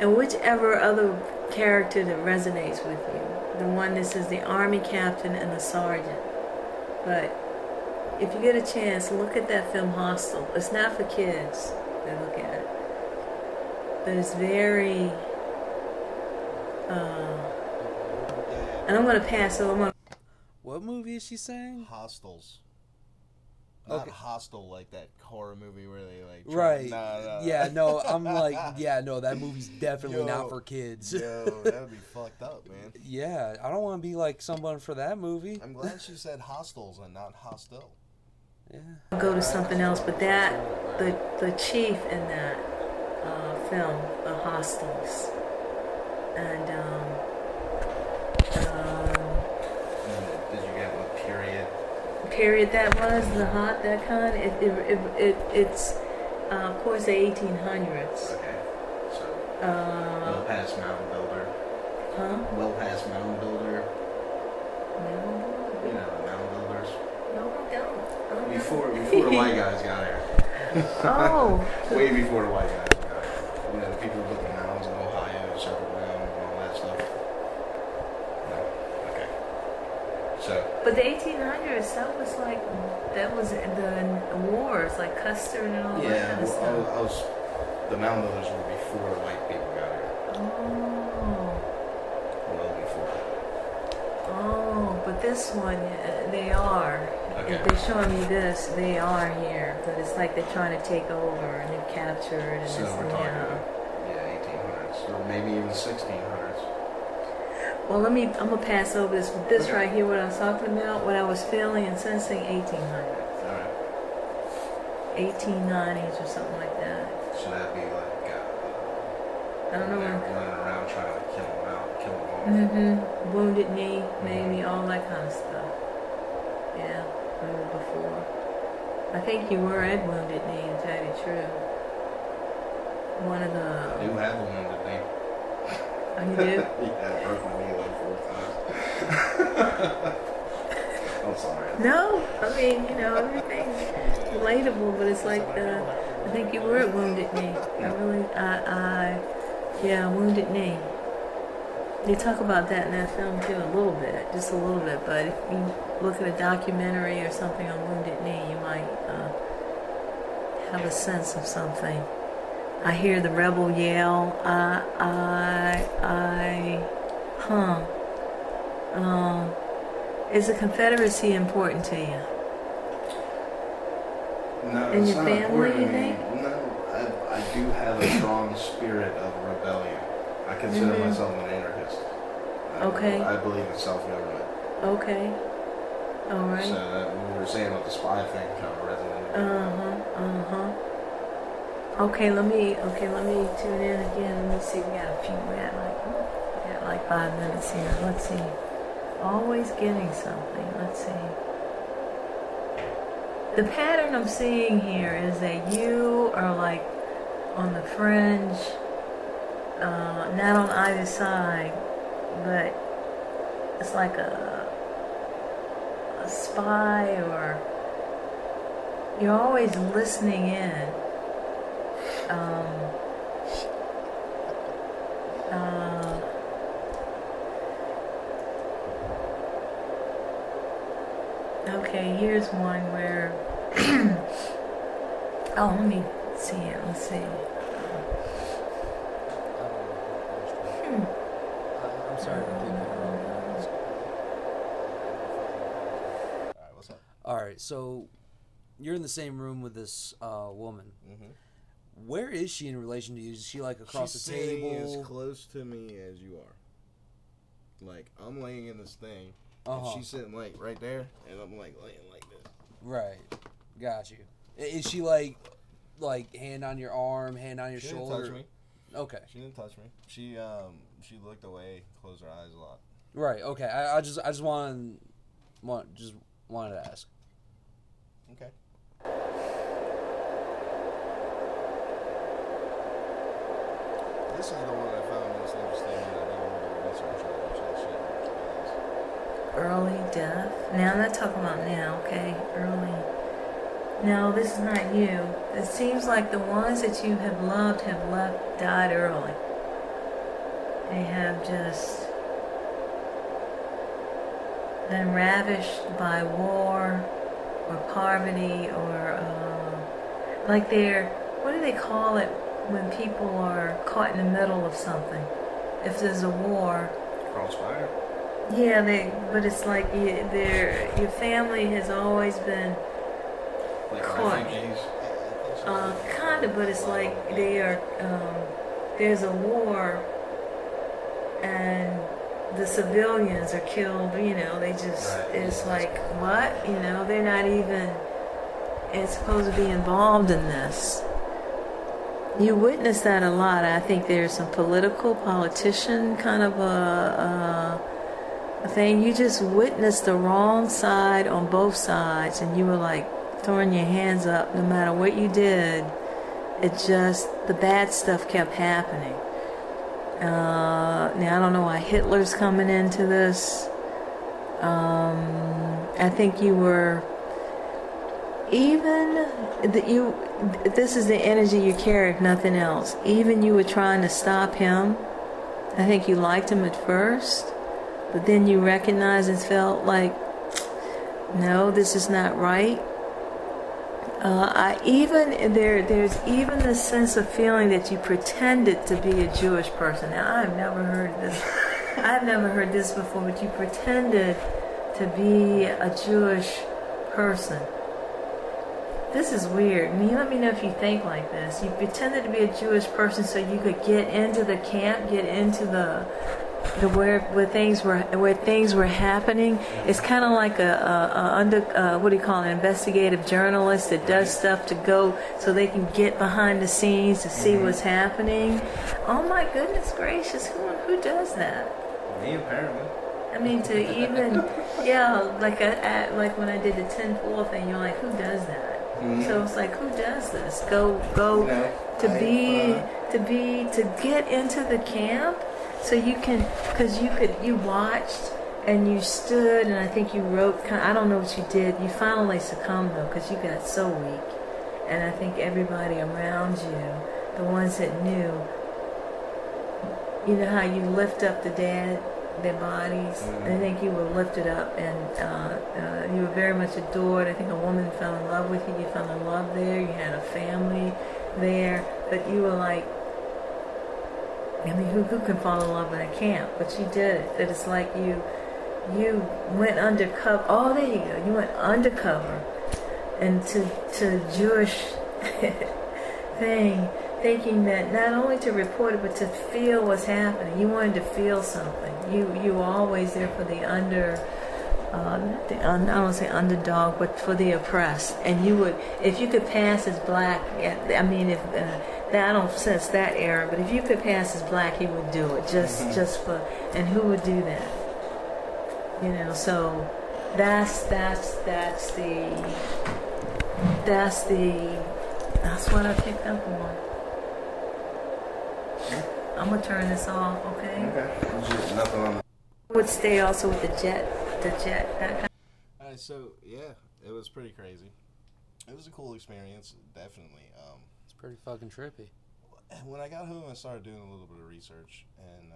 and whichever other character that resonates with you. The one that says the Army captain and the sergeant. But if you get a chance, look at that film Hostel. It's not for kids to look at it, but it's very and I'm going to pass over. What movie is she saying? Hostels. Not Okay. Hostel, like that horror movie where they like. Right. No. Yeah, no, I'm like, yeah, no, that movie's definitely Yo, not for kids. Yo, that would be fucked up, man. Yeah, I don't want to be like someone for that movie. I'm glad she said hostels and not hostel. Yeah. Go to something else, but the chief in that film, The Hostels, and Did you get what period that was that kind. It's of course the 1800s. Okay. So well past Mountain Builder. Huh? Well past Mountain Builder. No, You know the Mountain Builders. I don't. Before the white guys got here. Oh. Way before the white guys got here. You know, the people who built the mountains But the 1800s, that was the wars, like Custer and all that Yeah, kind of stuff. the Mound Builders were before white people got here. Oh. Well before. Oh, but this one, they are. Okay. If they're showing me this, they are here. But it's like they're trying to take over and they've captured and So this we're and talking that. about, 1800s, or maybe even 1600s. Well, I'm gonna pass over this. This right here, what I was talking about, what I was feeling and sensing, 1800s, All right. 1890s or something like that. So that'd be like, I don't know. they're running around trying to kill them out, kill them all. Mm-hmm. Wounded Knee, maybe all that kind of stuff. Yeah, remember before. I think you were at Wounded Knee, to tell you the truth. One of I the. do have a wounded knee. Oh, you do? Yeah, I broke my knee like 4 times. I'm sorry. No, I mean, everything's relatable, but it's like I think you were at Wounded Knee. Yeah, Wounded Knee. They talk about that in that film too, a little bit, just a little bit. But if you look at a documentary or something on Wounded Knee, you might have a sense of something. I hear the rebel yell, is the Confederacy important to you? No, In it's your not family, important to you me. think? No, I do have a strong spirit of rebellion. I consider myself an anarchist. Okay. I believe in self-government. Okay. All right. So that what we were saying about the spy thing kind of resonated. Okay, let me tune in again. Let me see. We got like 5 minutes here. Let's see. Always getting something. Let's see. The pattern I'm seeing here is that you are like on the fringe, not on either side, but it's like a spy, or you're always listening in. Okay, here's one where oh, let me see it. Let's see. I'm sorry. Alright, what's up? All right, so you're in the same room with this woman. Where is she in relation to you? Is she like across She's the sitting table? as close to me as you are. Like, I'm laying in this thing, and she's sitting like right there, and I'm like laying like this. Right. Got you. Is she like hand on your arm, hand on your She shoulder? didn't touch me. Okay. She didn't touch me. She looked away, closed her eyes a lot. Right. Okay. I just wanted to ask. Okay. This is the one I found most interesting when I did a little bit of research on this shit. Early death. Now I'm not talking about now, okay? Early. No, this is not you. It seems like the ones that you have loved died early. They have just been ravished by war or poverty, or like what do they call it when people are caught in the middle of something? If there's a war. Crossfire? Yeah, but it's like your family has always been Like caught. refugees? Kind of, but it's like they are. There's a war, and the civilians are killed. They just. Right. It's like what? They're not even. It's supposed to be involved in this. You witness that a lot. I think there's some politician kind of a thing. You just witnessed the wrong side on both sides, and you were like throwing your hands up no matter what you did. It just, the bad stuff kept happening. Now I don't know why Hitler's coming into this. I think you were this is the energy you carry, if nothing else. Even you were trying to stop him. I think you liked him at first, but then you recognized and felt like no, this is not right. There's even the sense of feeling that you pretended to be a Jewish person. Now, I've never heard this. I've never heard this before, but you pretended to be a Jewish person. This is weird. You let me know if you think like this. You pretended to be a Jewish person so you could get into the camp, get into the where things were happening. It's kind of like what do you call it, an investigative journalist that does stuff to go so they can get behind the scenes to see what's happening. Oh my goodness gracious, who does that? Me, apparently. I mean, to even like when I did the 10-4 thing, you're like, who does that? So it's like, who does this? Go to get into the camp. So you can, because you watched and you stood, and I think you wrote, I don't know what you did. You finally succumbed though, because you got so weak. And I think everybody around you, the ones that knew, you know how you lift up their bodies. I think you were lifted up, and you were very much adored. I think a woman fell in love with you. You fell in love there. You had a family there, but you were like, I mean, who can fall in love in a camp? But you did it. That it's like you went undercover. Oh, there you go. You went undercover and to Jewish thing, thinking that not only to report it, but to feel what's happening. You wanted to feel something. You were always there for the I don't want to say underdog, but for the oppressed. And you would, if you could pass as black, I mean, if I don't sense that era, but if you could pass as black, he would do it just for. And who would do that? You know, so that's what I picked up on. I'm gonna turn this off, okay? Okay. Just nothing on. Would stay also with the jet. That kind of. All right, so yeah, it was pretty crazy. It was a cool experience, definitely. It's pretty fucking trippy. When I got home, I started doing a little bit of research, and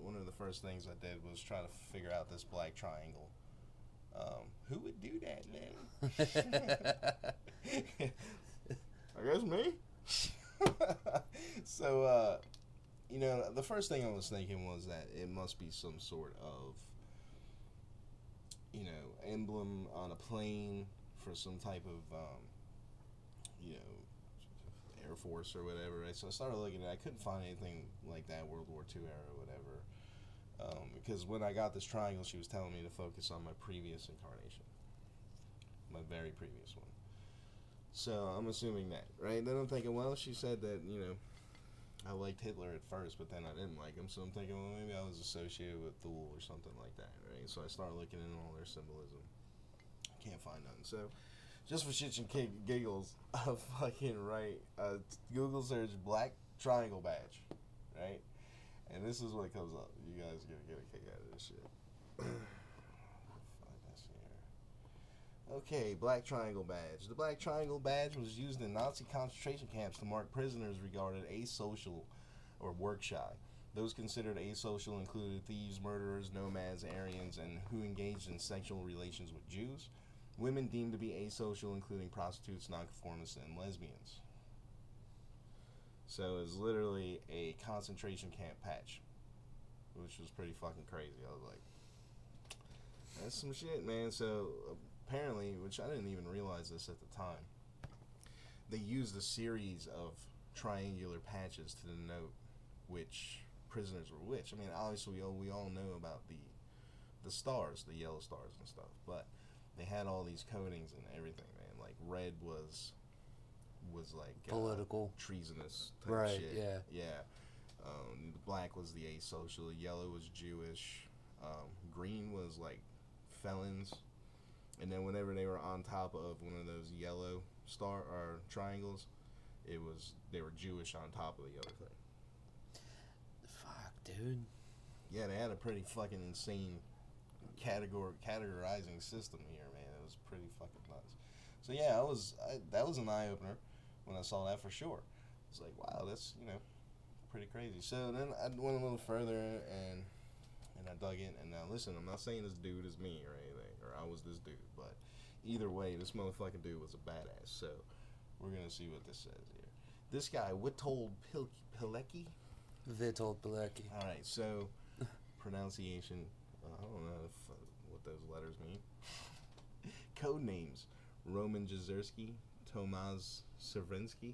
one of the first things I did was try to figure out this black triangle. Who would do that, man? I guess me. So, you know, the first thing I was thinking was that it must be some sort of, you know, emblem on a plane for some type of, you know, Air Force or whatever, right? So I started looking at it. I couldn't find anything like that, World War II era or whatever. Because when I got this triangle, she was telling me to focus on my previous incarnation. My very previous one. So I'm assuming that, right? Then I'm thinking, well, she said that, you know, I liked Hitler at first, but then I didn't like him. So I'm thinking, well, maybe I was associated with Thule or something like that, right? So I started looking into all their symbolism. Can't find nothing. So just for shits and giggles, I fucking Google search black triangle badge, right? And this is what comes up. You guys are gonna get a kick out of this shit. Okay, black triangle badge. The black triangle badge was used in Nazi concentration camps to mark prisoners regarded asocial or work shy. Those considered asocial included thieves, murderers, nomads, Aryans, and who engaged in sexual relations with Jews. Women deemed to be asocial, including prostitutes, nonconformists, and lesbians. So it's literally a concentration camp patch, which was pretty fucking crazy. I was like, that's some shit, man. So apparently, which I didn't even realize this at the time, they used a series of triangular patches to denote which prisoners were which. I mean, obviously we all know about the stars, the yellow stars and stuff, but they had all these codings and everything, man. Like red was like political, treasonous type right? shit. Yeah. Black was the asocial. Yellow was Jewish. Green was like felons. And then whenever they were on top of one of those yellow star or triangles, they were Jewish on top of the other thing. Fuck, dude. Yeah, they had a pretty fucking insane categorizing system here, man. It was pretty fucking nuts. So yeah, that was an eye opener when I saw that for sure. It's like, wow, that's, you know, pretty crazy. So then I went a little further and I dug in. And now listen, I'm not saying this dude is me or anything, or I was this dude. But either way, this motherfucking dude was a badass. So we're gonna see what this says here. This guy, Witold Pilecki. Witold Pilecki. All right, so pronunciation. I don't know what those letters mean. Code names: Roman Jezierski, Tomasz Cerwinski,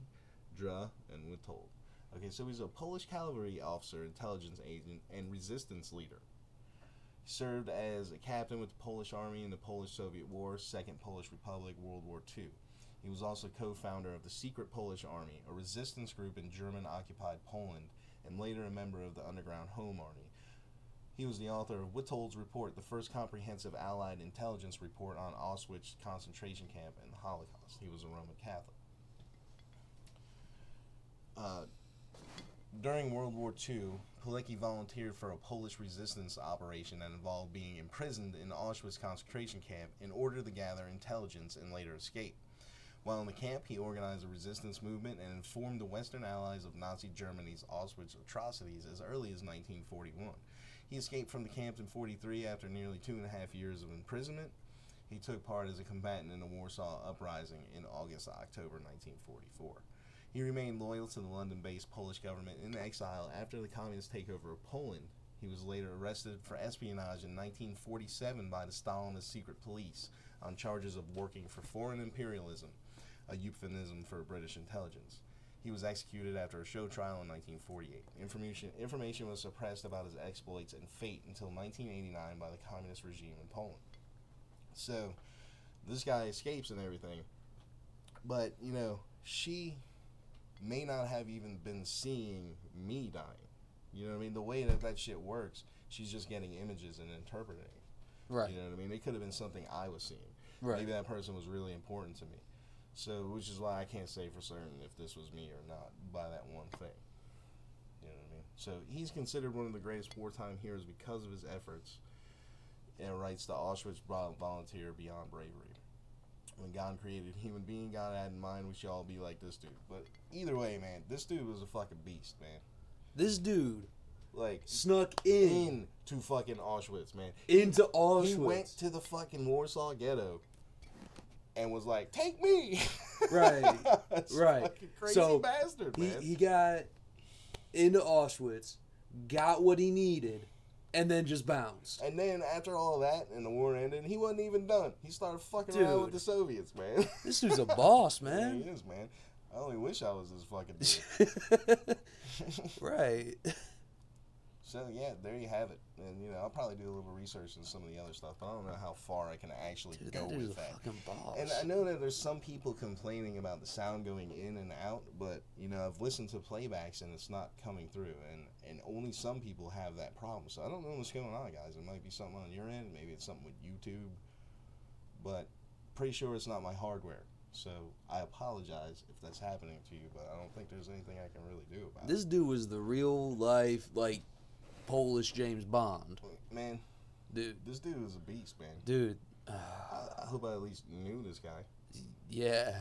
Dra, and Witold. Okay, so he's a Polish cavalry officer, intelligence agent, and resistance leader. He served as a captain with the Polish Army in the Polish-Soviet War, Second Polish Republic, World War II. He was also co-founder of the Secret Polish Army, a resistance group in German-occupied Poland, and later a member of the Underground Home Army. He was the author of Witold's Report, the first comprehensive Allied intelligence report on Auschwitz concentration camp and the Holocaust. He was a Roman Catholic. During World War II, Pilecki volunteered for a Polish resistance operation that involved being imprisoned in the Auschwitz concentration camp in order to gather intelligence and later escape. While in the camp, he organized a resistance movement and informed the Western Allies of Nazi Germany's Auschwitz atrocities as early as 1941. He escaped from the camp in 1943 after nearly 2.5 years of imprisonment. He took part as a combatant in the Warsaw Uprising in August-October 1944. He remained loyal to the London-based Polish government in exile after the communist takeover of Poland. He was later arrested for espionage in 1947 by the Stalinist secret police on charges of working for foreign imperialism, a euphemism for British intelligence. He was executed after a show trial in 1948. Information was suppressed about his exploits and fate until 1989 by the communist regime in Poland. So, this guy escapes and everything, but, you know, she may not have even been seeing me dying. You know what I mean? The way that shit works, she's just getting images and interpreting it. Right. You know what I mean? It could have been something I was seeing. Right. Maybe that person was really important to me. So, which is why I can't say for certain if this was me or not by that one thing. You know what I mean? So, he's considered one of the greatest wartime heroes because of his efforts. And writes, the Auschwitz volunteer beyond bravery. When God created human being, God had in mind we should all be like this dude. But either way, man, this dude was a fucking beast, man. This dude, like, snuck in to fucking Auschwitz, man. Into Auschwitz. He went to the fucking Warsaw Ghetto and was like, "Take me!" Right, right. Fucking crazy so bastard, man. He got into Auschwitz, got what he needed, and then just bounced. And then after all that, and the war ended, he wasn't even done. He started fucking around with the Soviets, man. This dude's a boss, man. Yeah, he is, man. I only wish I was this fucking dude. Right. So, yeah, there you have it. And, you know, I'll probably do a little research on some of the other stuff, but I don't know how far I can actually go with that. Fucking boss. And I know that there's some people complaining about the sound going in and out, but, you know, I've listened to playbacks and it's not coming through, and only some people have that problem. So I don't know what's going on, guys. It might be something on your end, maybe it's something with YouTube, but pretty sure it's not my hardware. So I apologize if that's happening to you, but I don't think there's anything I can really do about it. This dude was the real life, like, Polish James Bond. Man, dude. This dude is a beast, man. Dude. I hope I at least knew this guy. Yeah.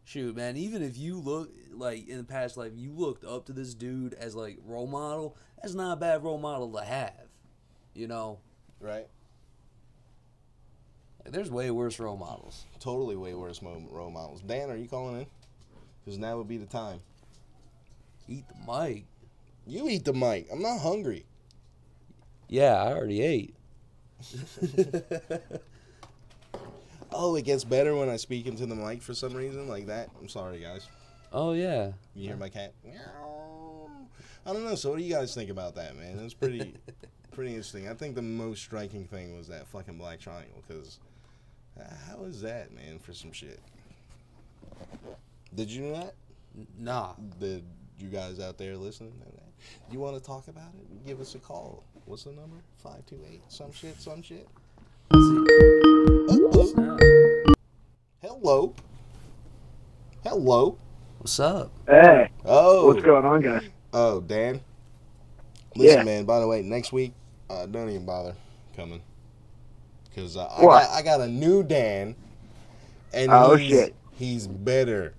Shoot, man, even if you look, like, in the past life, you looked up to this dude as, like, role model, that's not a bad role model to have, you know? Right. Like, there's way worse role models. Totally way worse role models. Dan, are you calling in? Because now would be the time. Eat the mic. You eat the mic. I'm not hungry. Yeah, I already ate. Oh, it gets better when I speak into the mic for some reason, like that. I'm sorry, guys. Oh, yeah. You hear my cat? Meow. I don't know. So what do you guys think about that, man? It's pretty interesting. I think the most striking thing was that fucking black triangle, because how is that, man, for some shit? Did you know that? Nah. Did you guys out there listening to that? You want to talk about it? Give us a call. What's the number? 528 some shit. Hello. What's up? Hey. Oh. What's going on, guys? Oh, Dan. Listen, Yeah. man, by the way, next week, don't even bother coming. Because I got a new Dan. And shit. He's better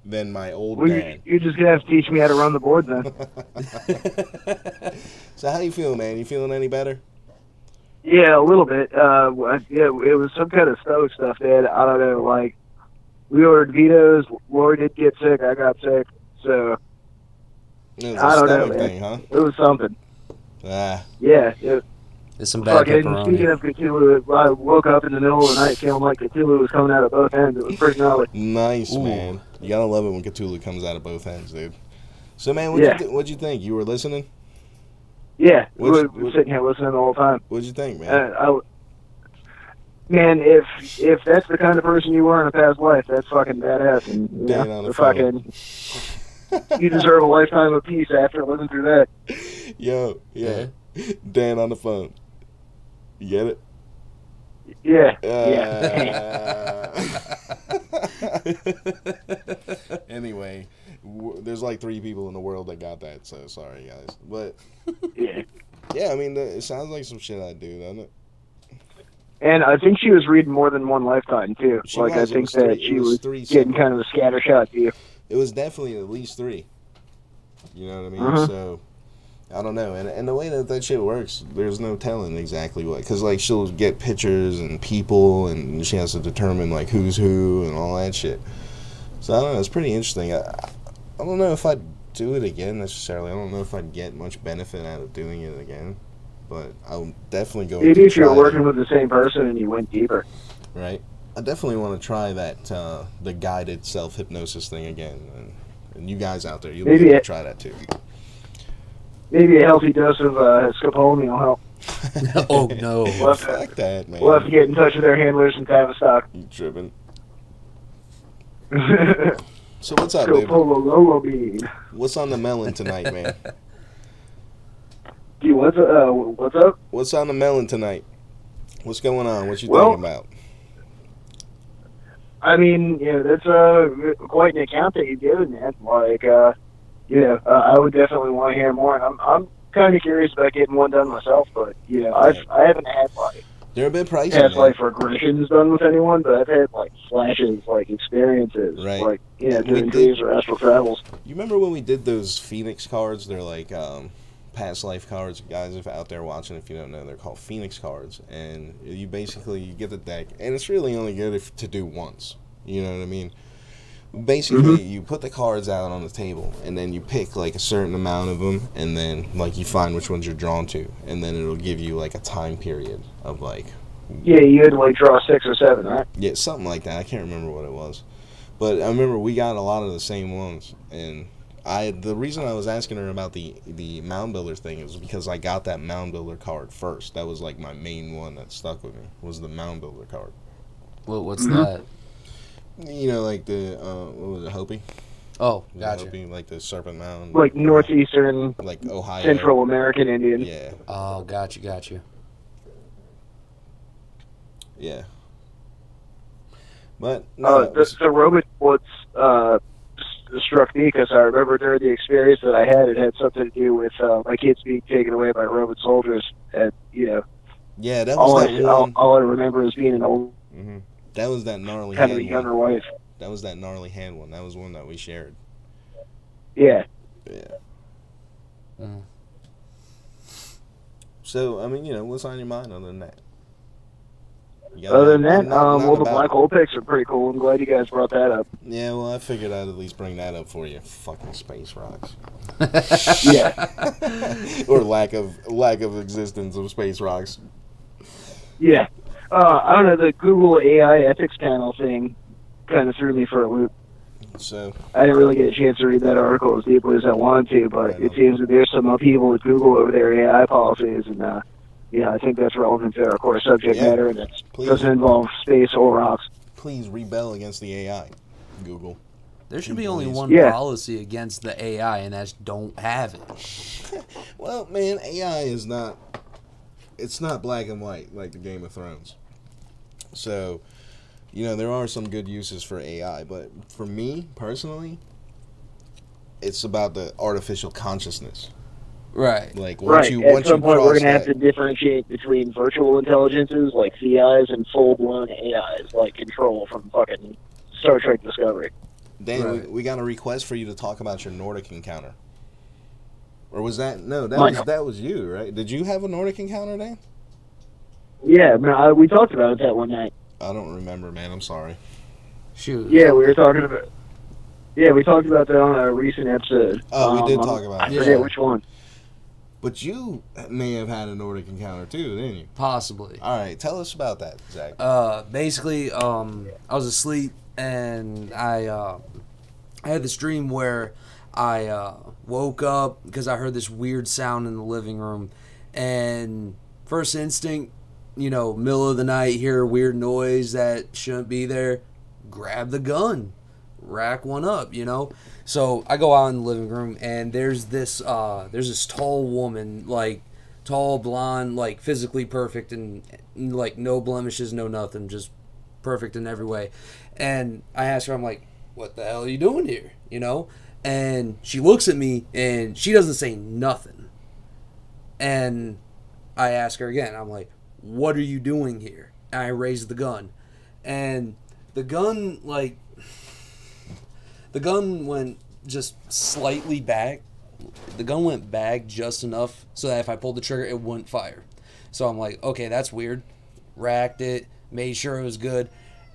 than my old Well, Dan. you're just going to have to teach me how to run the board then. So how you feel, man? You feeling any better? Yeah, a little bit. Yeah, it was some kind of stove stuff, man. I don't know. Like, we ordered Vito's. Lori did get sick. I got sick. So, It was I a don't know, stomach man. thing, huh? It was something. Ah, Yeah. It's some bad Fucking, pepperoni. speaking of Cthulhu, I woke up in the middle of the night feeling like Cthulhu was coming out of both ends. It was pretty gnarly. nice, Ooh. man. You gotta love it when Cthulhu comes out of both ends, dude. So, man, Yeah. what'd you think? You were listening? Yeah, we What'd were you- sitting here listening the whole time. What'd you think, man? Man, if that's the kind of person you were in a past life, that's fucking badass. And you Dan know, on the fucking, you deserve a lifetime of peace after living through that. Yo, yeah. Dan on the phone. You get it? Yeah, Anyway, there's like 3 people in the world that got that, so sorry, guys. But, yeah, I mean, it sounds like some shit I'd do, doesn't it? And I think she was reading more than one lifetime too. She like was. I think It was that three- she it was was 3 getting separate. kind of a scattershot view. It was definitely at least 3. You know what I mean? Uh-huh. So, I don't know. And the way that shit works, there's no telling exactly what. Because, like, she'll get pictures and people, and she has to determine, like, who's who and all that shit. So, I don't know. It's pretty interesting. I don't know if I'd do it again, necessarily. I don't know if I'd get much benefit out of doing it again. But I'll definitely go Maybe to if you were try working it, with the same person and you went deeper. right? I definitely want to try that, the guided self-hypnosis thing again. And you guys out there, you'll be Maybe able to it- try that, too. Maybe a healthy dose of scopolamine will help. Oh, no. We'll have, Fuck that, man. we'll have to get in touch with their handlers in Tavistock. You tripping. So what's up, dude? Scopolamine. What's on the melon tonight, man? Dude, what's up? What's on the melon tonight? What's going on? What you Well- thinking about? I mean, that's quite an account that you've given, man. Like, I would definitely want to hear more. And I'm kind of curious about getting one done myself, but I haven't had like They're a bit pricey, past man. life regressions done with anyone, but I've had like flashes, like experiences, Right. like We doing did- dreams or astral travels. You remember when we did those Phoenix cards? They're like past life cards. Guys, if out there watching, if you don't know, they're called Phoenix cards, and you get the deck, and it's really only good to do once. You know what I mean? Basically, you put the cards out on the table, and then you pick like a certain amount of them, and then like you find which ones you're drawn to, and then it'll give you like a time period of like Yeah, you had to like draw 6 or 7, right? yeah, something like that. I can't remember what it was, but I remember we got a lot of the same ones, and the reason I was asking her about the mound builder thing is because I got that mound builder card first. That was like my main one that stuck with me was the mound builder card. What's that? You know, like the what was it, Hopi? Oh, Was it gotcha. Hopi? Like the Serpent Mound. Like northeastern, like Ohio. Central American Indian. Yeah, Oh, gotcha. yeah. But no, The robot what's struck me because I remember during the experience that I had, it had something to do with my kids being taken away by robot soldiers. And yeah, that all was I, that all, one. all I remember is being an old, Hmm. That was that gnarly kind of a hand younger one. wife. That was that gnarly hand one. That was one that we shared. Yeah. Yeah. So I mean, what's on your mind other than that? You got Other than nothing- that, nothing well, the about black it? hole pics are pretty cool. I'm glad you guys brought that up. Yeah, well, I figured I'd at least bring that up for you. Fucking space rocks. Yeah. Or lack of existence of space rocks. Yeah. I don't know, the Google AI ethics panel thing kind of threw me for a loop. So I didn't really get a chance to read that article as deeply as I wanted to, but Right it on. seems that there's some upheaval at Google over their AI policies, and I think that's relevant to our core subject Yeah. matter, and it Please. doesn't involve space or rocks. please rebel against the AI, Google. There should be only Please. one Yeah. policy against the AI, and that's don't have it. Well, man, AI is not. It's not black and white like the Game of Thrones. So, there are some good uses for AI, but for me personally, it's about the artificial consciousness. Right. Like Right. once At some you point, we're cross going to have to that, differentiate between virtual intelligences like CIs and full-blown AIs like Control from fucking Star Trek Discovery. Dan, Right. we got a request for you to talk about your Nordic encounter. Or was that no? Mine. That was you, right? Did you have a Nordic encounter, Dan? Yeah, man, we talked about it that one night. I don't remember, man. I'm sorry. Shoot. Yeah, we were talking about. Yeah, we talked about that on a recent episode. Oh, we did talk about I it. forget Yeah. which one. But you may have had a Nordic encounter too, didn't you? Possibly. All right, tell us about that, Zach. Basically, I was asleep and I had this dream where I woke up because I heard this weird sound in the living room, and first instinct, middle of the night, hear a weird noise that shouldn't be there, grab the gun, rack one up, So I go out in the living room and there's this tall woman, like tall, blonde, like physically perfect and like no blemishes, no nothing, just perfect in every way. And I ask her, I'm like, what the hell are you doing here? And she looks at me and she doesn't say nothing. And I ask her again, I'm like, what are you doing here? And I raise the gun. And the gun went just slightly back. The gun went back just enough so that if I pulled the trigger, it wouldn't fire. So I'm like, okay, that's weird. Racked it, made sure it was good,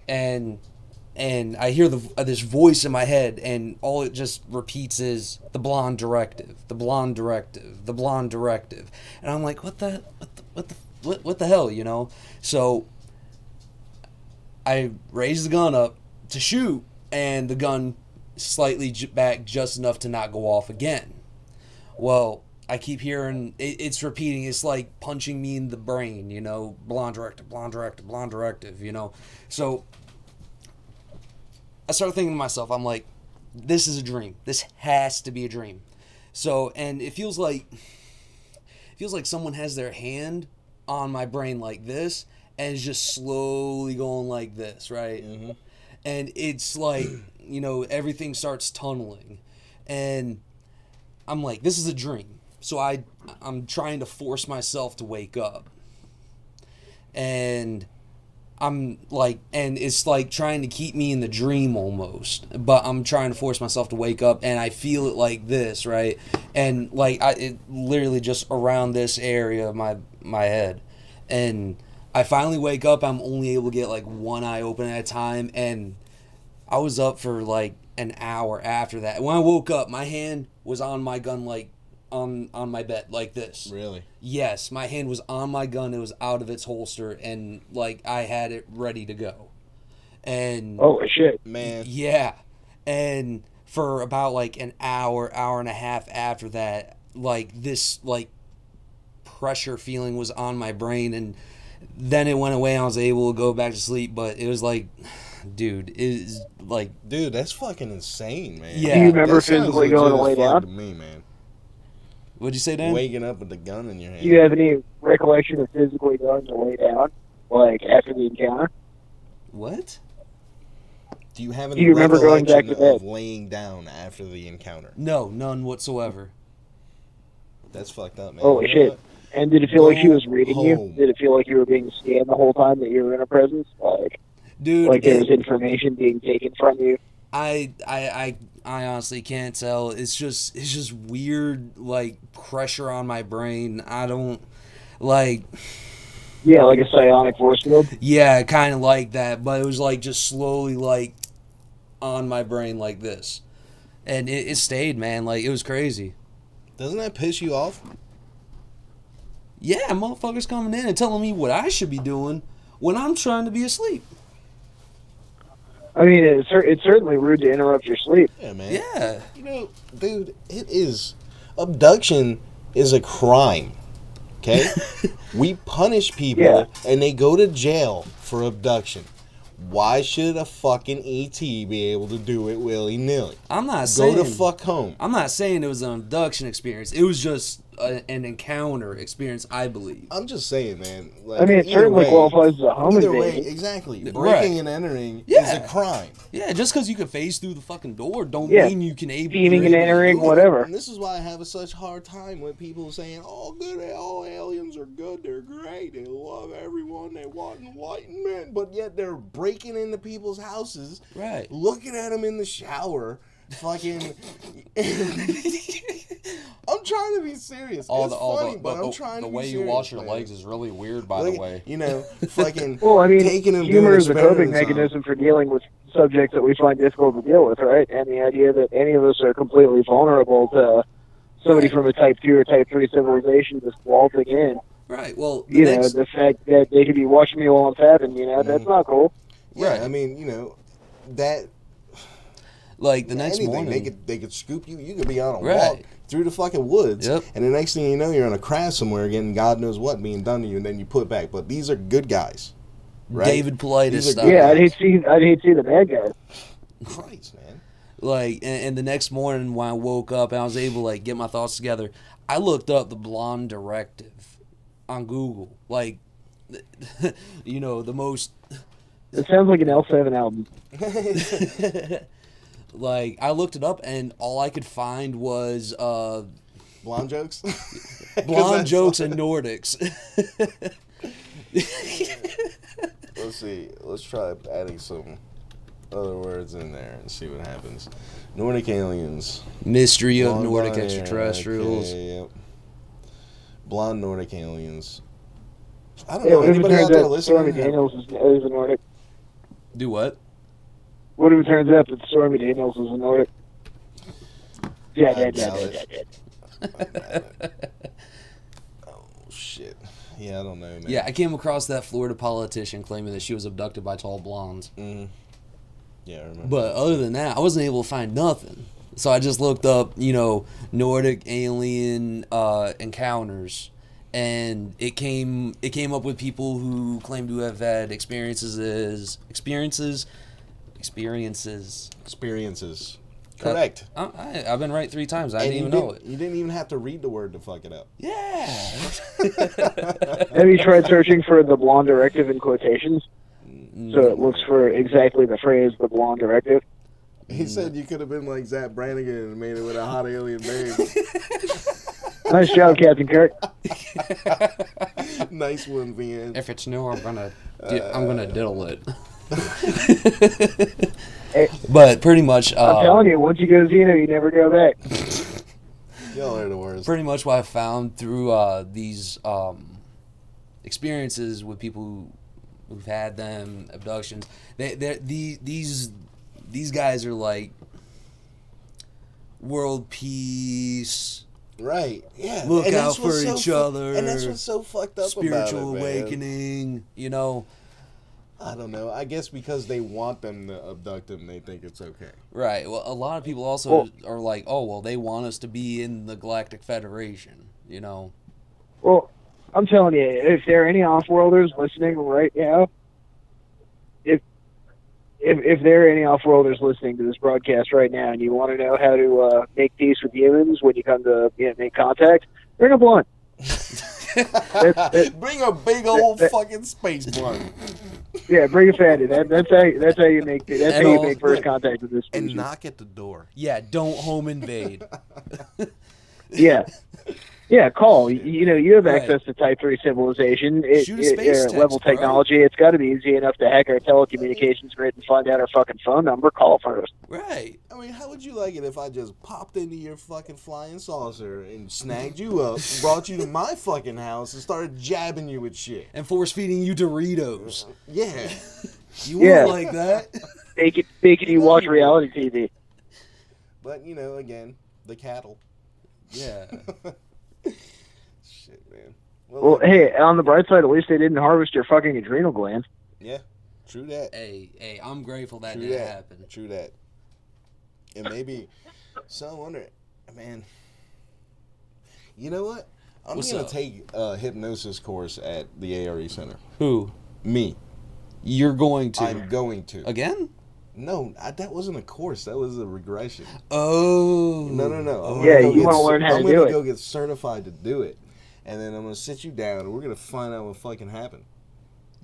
and I hear this voice in my head, and all it just repeats is the blonde directive, the blonde directive, the blonde directive, and I'm like, what the hell, So I raise the gun up to shoot, and the gun slightly back just enough to not go off again. Well, I keep hearing it's repeating. It's like punching me in the brain, blonde directive, blonde directive, blonde directive, So I start thinking to myself, I'm like, this is a dream. This has to be a dream. So, and it feels like someone has their hand on my brain like this and is just slowly going like this, right? Mm-hmm. And it's like, everything starts tunneling. And I'm like, this is a dream. So I'm trying to force myself to wake up. And I'm like, and it's like trying to keep me in the dream almost. But I'm trying to force myself to wake up, and I feel it like this, right? And like, it literally just around this area of my head. And I finally wake up. I'm only able to get like one eye open at a time, and I was up for like an hour after that. When I woke up, my hand was on my gun, like on my bed, like this. Really? Yes, my hand was on my gun. It was out of its holster, and like I had it ready to go. And holy shit, man. Yeah, and for about like an hour and a half after that, like this like pressure feeling was on my brain, and then it went away. And I was able to go back to sleep, but it was like, dude, it is like, dude, that's fucking insane, man. Yeah. do you remember That sounds physically going to lay legit as fuck down? to me, man. what'd you say, Dan? Waking up with the gun in your hand. Do you have any recollection of physically going to lay down, like after the encounter? What? Do you have Do any you remember going back recollection to of bed? laying down after the encounter? No, none whatsoever. That's fucked up, man. Holy You know shit. what? And did it feel like she Go was reading home. you? Did it feel like you were being scanned the whole time that you were in her presence? Dude, Like there was information being taken from you? I honestly can't tell. It's just weird, like pressure on my brain. I don't like. Yeah, like a psionic force field? Yeah, kind of like that, but it was like just slowly like on my brain like this, and it stayed, man. Like it was crazy. Doesn't that piss you off? Yeah, motherfuckers coming in and telling me what I should be doing when I'm trying to be asleep. I mean, it's certainly rude to interrupt your sleep. Yeah, man. Yeah. You know, dude, it is. Abduction is a crime. Okay? We punish people Yeah. and they go to jail for abduction. Why should a fucking ET be able to do it willy-nilly? I'm not Go saying the fuck home. I'm not saying it was an abduction experience. It was just an encounter experience, I believe. I'm just saying, man. Like, I mean, it either certainly way- qualifies as a home Either way, invasion. exactly. Right. Breaking and entering is Yeah. a crime. Yeah, just because you can phase through the fucking door don't Yeah. mean you can Beaming and entering, whatever. And this is why I have such hard time with people saying, "Oh, good, all aliens are good, they're great, they love everyone, they want enlightenment," but yet they're breaking into people's houses, Right. looking at them in the shower, fucking. I'm trying to be serious. All It's the, all funny, the, but the, I'm trying the to be way serious. you wash your man. legs is really weird, by Look, the way. you know, fucking Well, I mean, taking them humor doing is a coping experiments on 'em. mechanism for dealing with subjects that we find difficult to deal with, right? And the idea that any of us are completely vulnerable to somebody from a type 2 or type 3 civilization just waltzing in, Right. Well, you know, the fact that they could be watching me while I'm fapping, you know, that's not cool. Yeah, Right. I mean, you know, that like the next anything morning, they could scoop you. You could be on a Right. walk through the fucking woods, Yep. and the next thing you know, you're on a crash somewhere getting God knows what being done to you, and then you put back. But these are good guys, right? David Politis These are style. good Yeah, guys. I'd hate to see the bad guys. Christ, man. Like, and the next morning when I woke up and I was able to like get my thoughts together, I looked up the Blonde Directive on Google. Like, you know, the most. It sounds like an L7 album. Like, I looked it up and all I could find was Blonde jokes. blonde jokes and Nordics. Let's see. Let's try adding some other words in there and see what happens. Nordic aliens. Mystery of Blonde Nordic blonde, extraterrestrials. Okay, yep. Blonde Nordic aliens. I don't Yeah, know. what if it Anybody out turns there out Stormy listening? Daniels is a Nordic? Do what? What if it turns out that Stormy Daniels is a Nordic? Yeah. I doubt it. Oh, shit. Yeah, I don't know, man. Yeah, I came across that Florida politician claiming that she was abducted by tall blondes. Mhm. Yeah, I remember. But other than that, I wasn't able to find nothing. So I just looked up, you know, Nordic alien encounters, and it came up with people who claim to have had experiences. Correct. I've been right 3 times. I And didn't you even know it. You didn't even have to read the word to fuck it up. Yeah. Have you tried searching for the Blonde Directive in quotations? So it looks for exactly the phrase "the Blonde Directive." He said you could have been like Zach Brannigan and made it with a hot alien babe. Nice job, Captain Kirk. Nice one, Van. If it's new, I'm gonna diddle it. Hey, But pretty much, I'm telling you, once you go to Xeno, you never go back. Y'all are the worst. pretty much what I found through these experiences with people who've had them, abductions. These guys are like world peace, Right. Yeah. look and out that's for what's so each other, And that's what's so fucked up spiritual about it, man. awakening, you know. I don't know. I guess because they want them to abduct them, they think it's okay. Right. Well, a lot of people also are like, oh, well, they want us to be in the Galactic Federation, you know. Well, I'm telling you, if there are any off-worlders listening right now, if there are any off-worlders listening to this broadcast right now, and you want to know how to make peace with humans when you come to make contact, bring a blunt. Bring a big old fucking space blunt. Yeah, bring a fatty. That's how you make first contact with this species. And knock at the door. Yeah, don't home invade. Yeah. Yeah, call. You know, you have Right. access to Type 3 civilization. Shoot a space text, level bro. technology. It's got to be easy enough to hack our telecommunications grid and find out our fucking phone number. Call first. Right. I mean, how would you like it if I just popped into your fucking flying saucer and snagged you up, brought you to my fucking house, and started jabbing you with shit? And force feeding you Doritos. Yeah. You Yeah. wouldn't like that. Making you watch reality TV. But, you know, again, the cattle. Yeah. Shit, man. Well, hey, on the bright side, at least they didn't harvest your fucking adrenal glands. Yeah, true that. Hey, I'm grateful that True didn't that. happen. True that. And maybe, so I wonder, man, you know what? I'm What's going up? to take a hypnosis course at the A.R.E. Center. Who? Me. You're going to. I'm going to. Again? No, that wasn't a course. That was a regression. Oh. No. I'm Yeah, gonna go you wanna learn how to do I'm it. going to go get certified to do it. And then I'm going to sit you down and we're going to find out what fucking happened.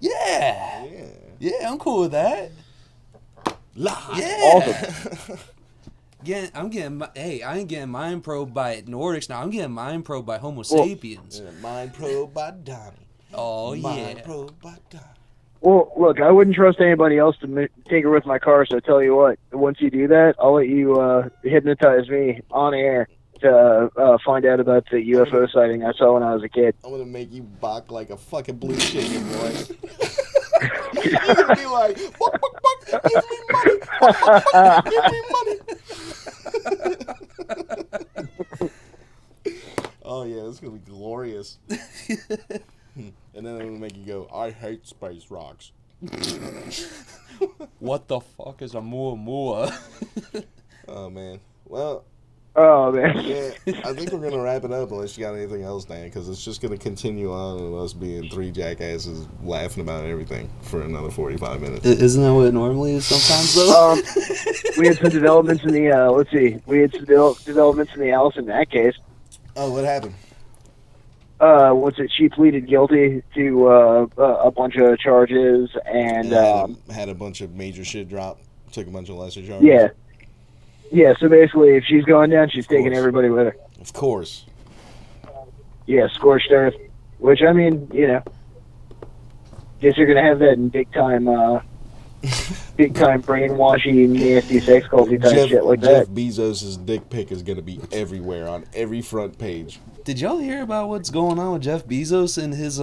Yeah. Yeah. Yeah, I'm cool with that. Live. Yeah. Awesome. I ain't getting mind probed by Nordics now. I'm getting mind probed by Homo sapiens. Yeah, mind probe by Donnie. Oh, Mind yeah. probe by Donnie. Well, look, I wouldn't trust anybody else to tinker with my car, so I tell you what, once you do that, I'll let you hypnotize me on air find out about the UFO sighting I saw when I was a kid. I'm gonna make you bark like a fucking blue chicken, boy. You're gonna be like, buck, buck, buck, give me money, buck, buck, buck, give me money. Oh yeah, it's gonna be glorious. And then I'm gonna make you go, I hate space rocks. What the fuck is a muamua? Oh man. Well. Oh man. Yeah, I think we're gonna wrap it up unless you got anything else, Dan, because it's just gonna continue on with us being three jackasses laughing about everything for another 45 minutes. Isn't that what it normally is sometimes, though? We had some developments in the let's see, we had some developments in the Alice in that case. Oh, what happened? What's it? She pleaded guilty to a bunch of charges and had a bunch of major shit drop. Took a bunch of lesser charges. Yeah. Yeah, so basically, if she's going down, she's taking everybody with her. Of course. Yeah, scorched earth. Which, I mean, you know, guess you're going to have that in big time brainwashy, nasty, sex culty type shit like Jeff that. Bezos' dick pic is going to be everywhere on every front page. Did y'all hear about what's going on with Jeff Bezos and his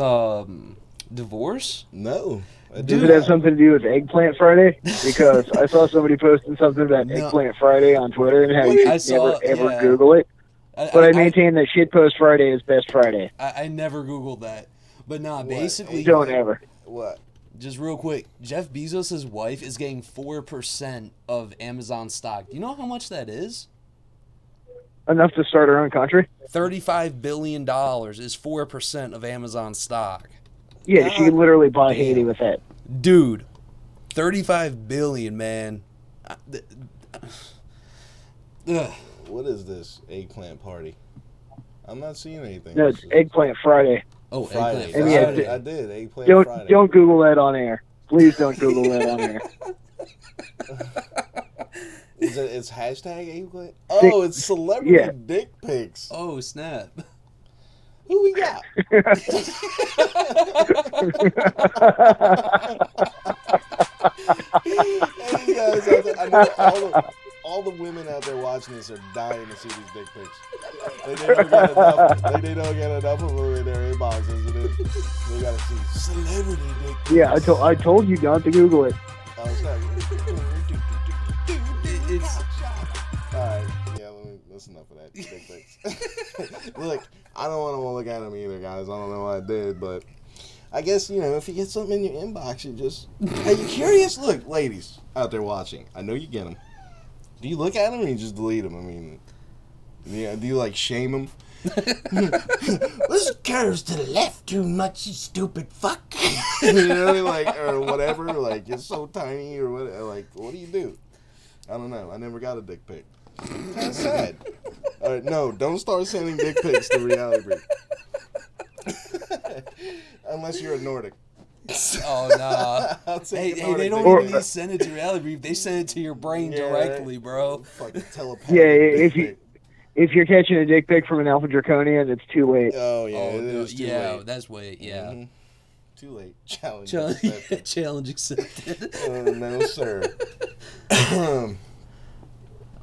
divorce? No. Does it have something to do with Eggplant Friday? Because I saw somebody posting something about Eggplant Friday on Twitter and how you should never Google it. But I maintain that Shitpost Friday is best Friday. I never Googled that. But nah, basically... Don't ever. What? Just real quick, Jeff Bezos' wife is getting 4% of Amazon stock. Do you know how much that is? Enough to start her own country? $35 billion is 4% of Amazon stock. Yeah, she could literally buy Haiti with that. Dude, 35 billion, man. What is this eggplant party? I'm not seeing anything. No, it's Eggplant Friday. Oh, Friday. Eggplant Friday. I did. Eggplant Friday. Don't Google that on air. Please don't Google that on air. It's hashtag eggplant? Oh, it's celebrity dick pics. Oh, snap. Who we got? Yeah. Hey guys, I know all the women out there watching this are dying to see these dick pics. They don't get enough of them in their inbox as it is. They gotta see celebrity dick pics. Yeah, I told you not to Google it. Oh, it's not. Alright, yeah, that's enough of that dick pics. Look, I don't want to look at them either, guys. I don't know what I did, but I guess, you know, if you get something in your inbox, you just... Are you curious? Look, ladies out there watching, I know you get them. Do you look at them or you just delete them? I mean, yeah, do you, like, shame them? This curves to the left too much, you stupid fuck. You know, like, or whatever, like, it's so tiny or what, like, what do you do? I don't know. I never got a dick pic. Kind of sad. All right, no, don't start sending dick pics to Reality Brief. Unless you're a Nordic. Oh, nah. Hey, they don't really send it to Reality Brief. They send it to your brain directly, bro. Fucking telepathic. Yeah, if you're catching a dick pic from an Alpha Draconian, it's too late. Oh, yeah, it is too late. That's way, yeah. Mm-hmm. Too late. Challenge accepted. Challenge accepted. No, sir.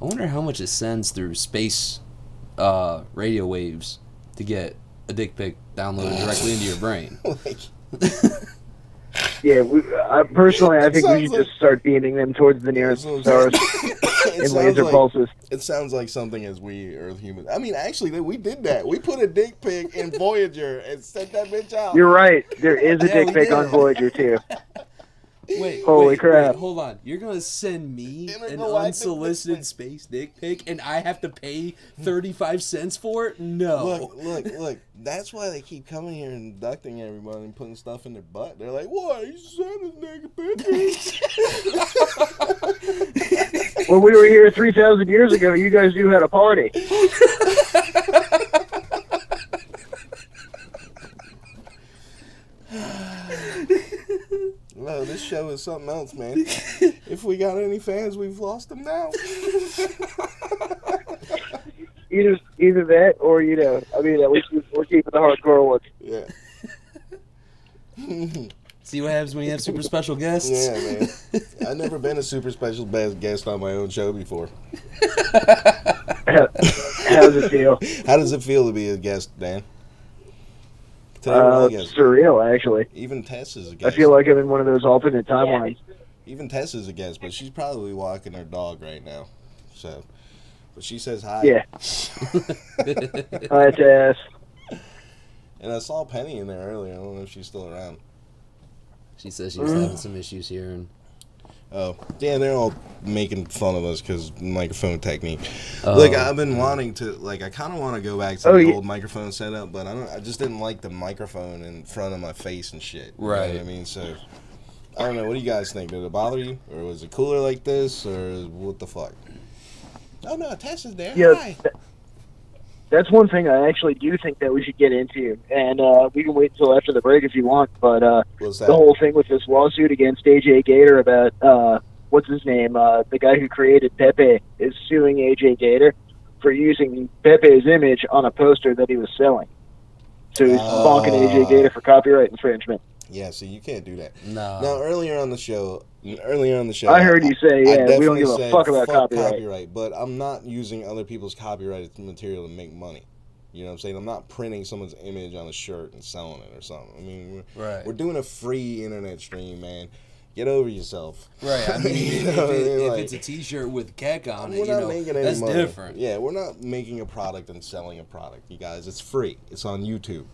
I wonder how much it sends through space radio waves to get a dick pic downloaded directly into your brain. Yeah, I think we should just start beaming them towards the nearest stars in laser pulses. It sounds like something as we Earth humans. I mean, actually, we did that. We put a dick pic in Voyager and sent that bitch out. You're right. There is a dick pic on Voyager, too. Holy crap. Wait, hold on. You're going to send me an unsolicited space dick pic and I have to pay 35 cents for it? No. Look. That's why they keep coming here and abducting everybody and putting stuff in their butt. They're like, what? You sending nigga pictures? When we were here 3,000 years ago, you guys knew how to party. No, this show is something else, man. If we got any fans, we've lost them now. Either that or, you know, I mean, at least we're keeping the hardcore ones. Yeah. See what happens when you have super special guests? Yeah, man. I've never been a super special guest on my own show before. Have How's it feel? How does it feel to be a guest, Dan? Tell everyone a guest. Surreal, actually. Even Tess is a guest. I feel like I'm in one of those alternate timelines. Even Tess is a guest, but she's probably walking her dog right now. So, but she says hi. Yeah. Hi, Tess. And I saw Penny in there earlier. I don't know if she's still around. She says she was having some issues here. And oh, yeah, they're all making fun of us because microphone technique. Look, I've been wanting to, like, I kind of want to go back to the old microphone setup, but I just didn't like the microphone in front of my face and shit. Right. You know what I mean? So, I don't know. What do you guys think? Did it bother you? Or was it cooler like this? Or what the fuck? Oh, no, Tess is there. Yeah, Hi. that's one thing I actually do think that we should get into, and we can wait until after the break if you want, but What's that? the whole thing with this lawsuit against AJ Gator about, what's his name, the guy who created Pepe is suing AJ Gator for using Pepe's image on a poster that he was selling. So he's bonking AJ Gator for copyright infringement. Yeah, see, you can't do that. No. Now, earlier on the show, I heard you say, I we don't definitely give a said, fuck about copyright. But I'm not using other people's copyrighted material to make money. You know what I'm saying? I'm not printing someone's image on a shirt and selling it or something. I mean, we're doing a free internet stream, man. Get over yourself. Right. I mean, if it's a T-shirt with Keck on it, that's different. Yeah, we're not making a product and selling a product, you guys. It's free. It's on YouTube.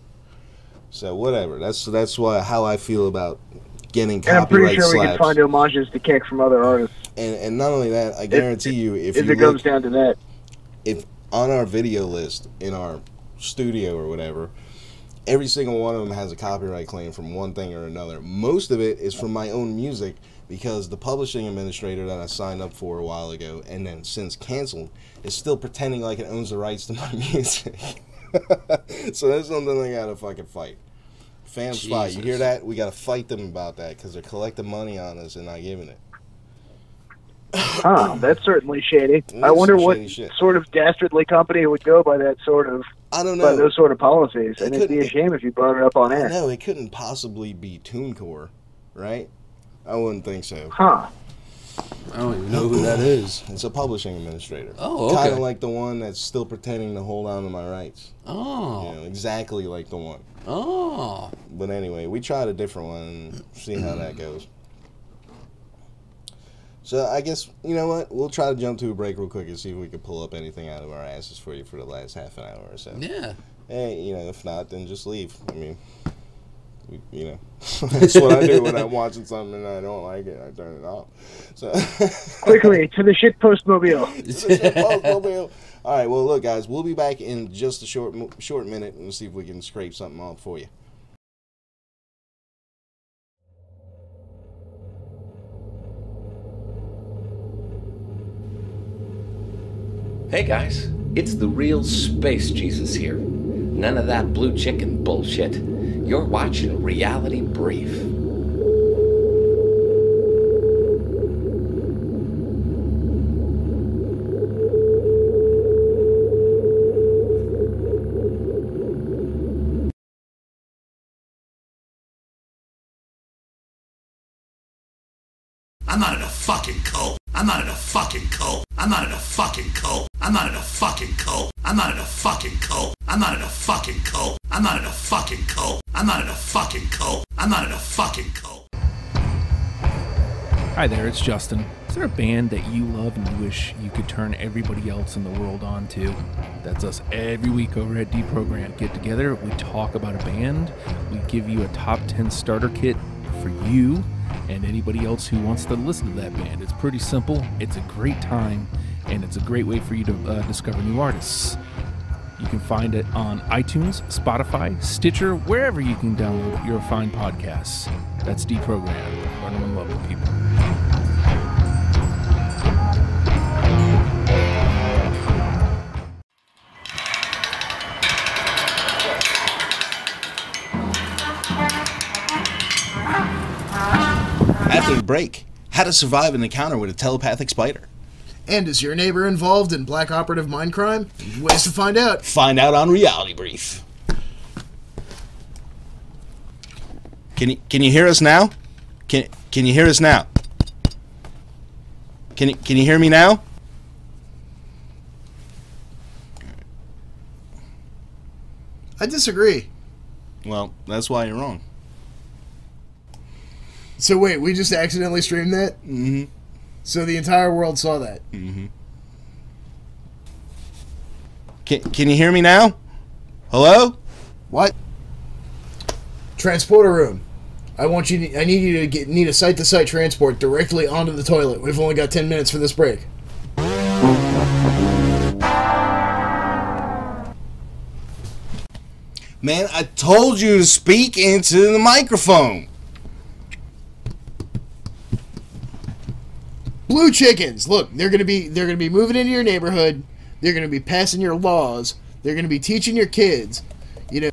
So whatever. That's how I feel about getting copyright. And I'm pretty sure we slaps. can find homages to Keck from other artists. And not only that, I guarantee you, if it comes down to that, if on our video list in our studio or whatever, every single one of them has a copyright claim from one thing or another. Most of it is from my own music because the publishing administrator that I signed up for a while ago and then since canceled is still pretending like it owns the rights to my music. So that's something I gotta fucking fight. Fam Spy, you hear that? We gotta fight them about that because they're collecting money on us and not giving it. That's certainly shady. I wonder what sort of dastardly company would go by that sort of, I don't know, by those sort of policies. And it'd be a shame if you brought it up on air. No, it couldn't possibly be TuneCore, right? I wouldn't think so. I don't even know who that is. It's a publishing administrator. Oh, okay. Kind of like the one that's still pretending to hold on to my rights. Oh. You know, exactly like the one. Oh. But anyway, we tried a different one and see how that goes. So I guess, you know what? We'll try to jump to a break real quick and see if we can pull up anything out of our asses for you for the last half an hour or so. Yeah. Hey, you know, if not, then just leave. I mean, you know, that's what I do when I'm watching something and I don't like it. I turn it off. So quickly to the shitpostmobile. All right. Well, look, guys, we'll be back in just a short minute and see if we can scrape something off for you. Hey guys, it's the real Space Jesus here. None of that blue chicken bullshit. You're watching Reality Brief. I'm not in a fucking cult. I'm not in a fucking cult. I'm not in a fucking cult. I'm not in a fucking cult. I'm not in a fucking cult. I'm not in a fucking cult. I'm not in a fucking cult. I'm not in a fucking cult. I'm not in a fucking cult. Hi there, it's Justin. Is there a band that you love and you wish you could turn everybody else in the world on to? That's us every week over at Deprogram. Get together, we talk about a band, we give you a top 10 starter kit for you and anybody else who wants to listen to that band. It's pretty simple, it's a great time, and it's a great way for you to discover new artists. You can find it on iTunes, Spotify, Stitcher, wherever you can download your fine podcasts. That's Deprogram, learning and love with people. After the break, how to survive an encounter with a telepathic spider. And is your neighbor involved in black operative mind crime? Ways to find out. Find out on Reality Brief. Can you hear us now? Can you hear us now? Can you hear me now? I disagree. Well, that's why you're wrong. So wait, we just accidentally streamed that? Mm-hmm. So the entire world saw that? Mm-hmm. Can you hear me now? Hello? What? Transporter room. I need you to need a site-to-site transport directly onto the toilet. We've only got 10 minutes for this break. Man, I told you to speak into the microphone. Blue chickens. Look, they're gonna be moving into your neighborhood. They're gonna be passing your laws. They're gonna be teaching your kids. You know.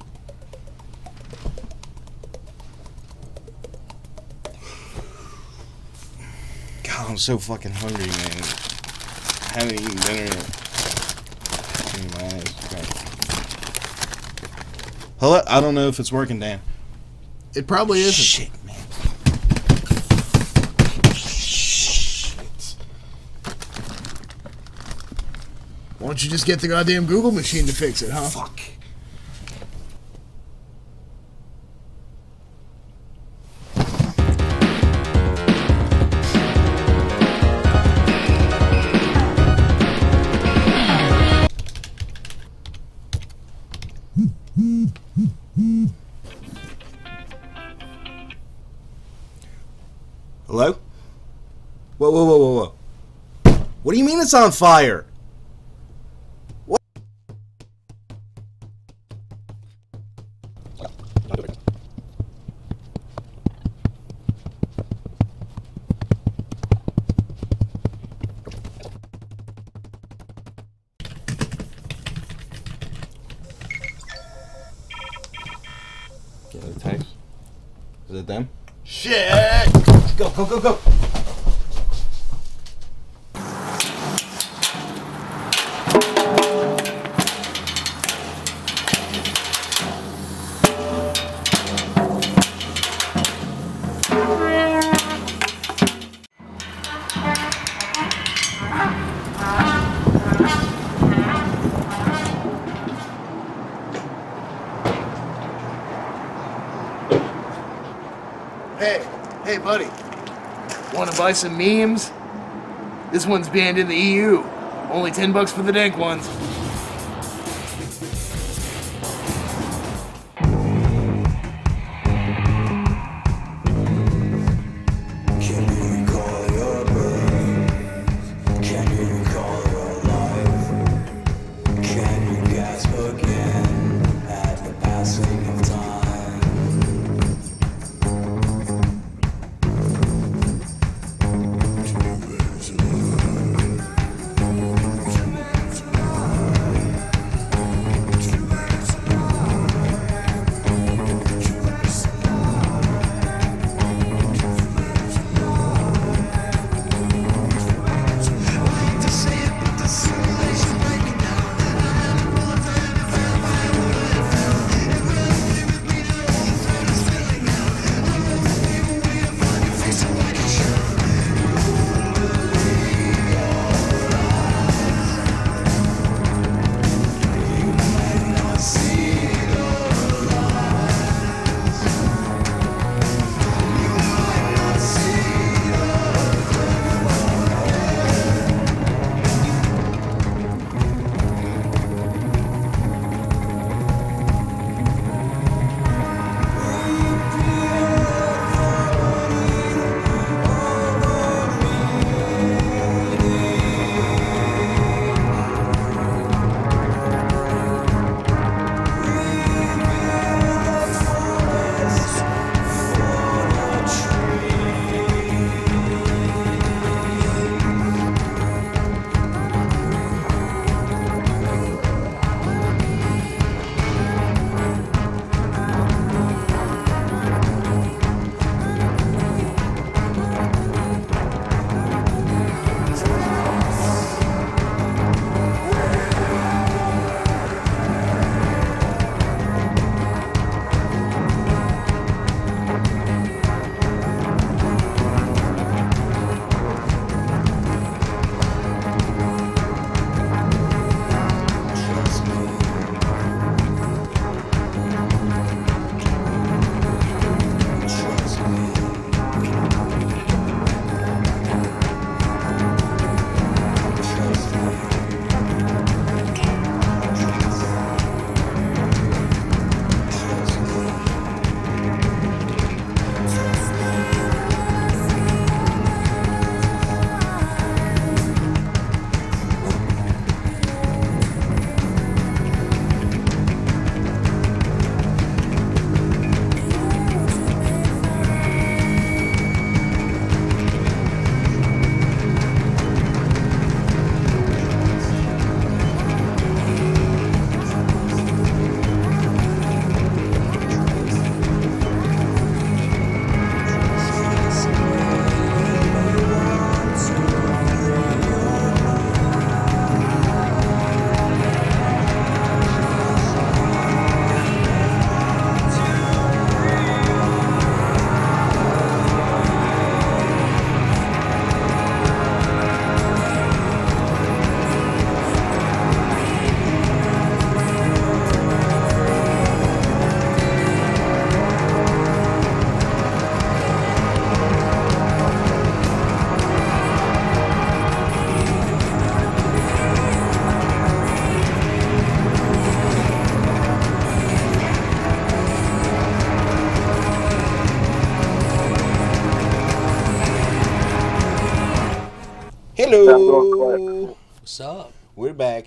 God, I'm so fucking hungry, man. I haven't eaten dinner yet. My ass. Okay. Hello? I don't know if it's working, Dan. It probably isn't. Shit, man. Why don't you just get the goddamn Google machine to fix it, huh? Fuck. Hello? Whoa. What do you mean it's on fire? What? Get a text. Is it them? Shit! Go. Hey, buddy. Want to buy some memes? This one's banned in the EU. Only $10 for the dank ones. Hello. What's up? We're back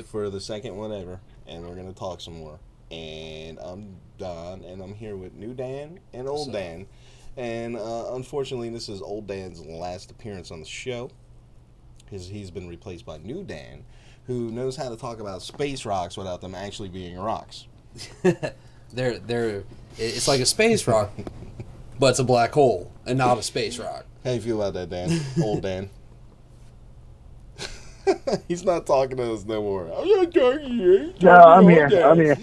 for the second one ever, and we're gonna talk some more. And I'm Don, and I'm here with New Dan and Old Dan. And unfortunately, this is Old Dan's last appearance on the show. He's been replaced by New Dan, who knows how to talk about space rocks without them actually being rocks. It's like a space rock, but it's a black hole and not a space rock. How you feel about that, Dan? Old Dan. He's not talking to us no more. I'm not talking to you. No, I'm here. I'm here.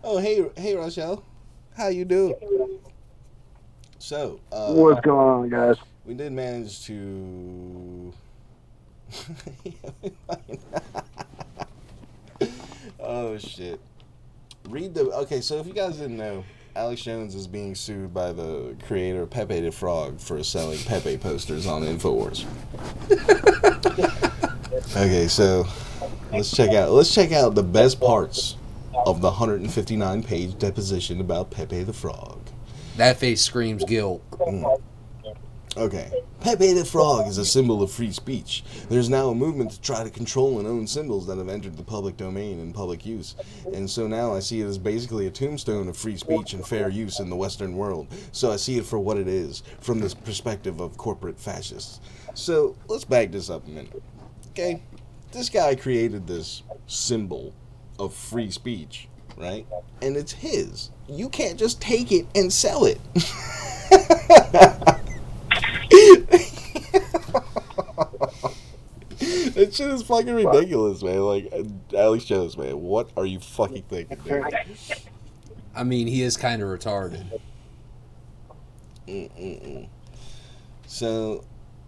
Oh, hey, Rochelle. How you doing? So, what's going on, guys? We did manage to. Oh shit! Okay, so if you guys didn't know, Alex Jones is being sued by the creator Pepe the Frog for selling Pepe posters on InfoWars. Okay, so let's check out the best parts of the 159-page deposition about Pepe the Frog. That face screams guilt. Okay. Pepe the Frog is a symbol of free speech. There's now a movement to try to control and own symbols that have entered the public domain and public use. And so now I see it as basically a tombstone of free speech and fair use in the Western world. So I see it for what it is, from this perspective of corporate fascists. So let's back this up a minute. Okay? This guy created this symbol of free speech, right? And it's his. You can't just take it and sell it. That shit is fucking ridiculous, man. Like, Alex Jones, man, what are you fucking thinking, dude? I mean, he is kind of retarded. So,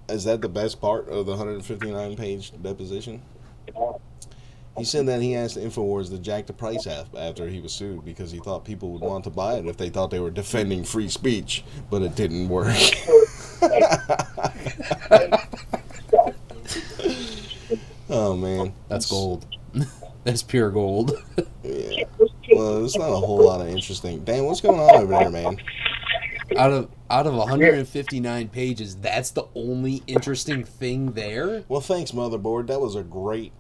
is that the best part of the 159-page deposition? He said that he asked InfoWars to jack the price up after he was sued because he thought people would want to buy it if they thought they were defending free speech, but it didn't work. Oh man, that's gold. That's pure gold. Yeah. Well, there's not a whole lot of interesting. Dan, what's going on over there, man? Out of 159 pages, that's the only interesting thing there? Well, thanks, motherboard. That was a great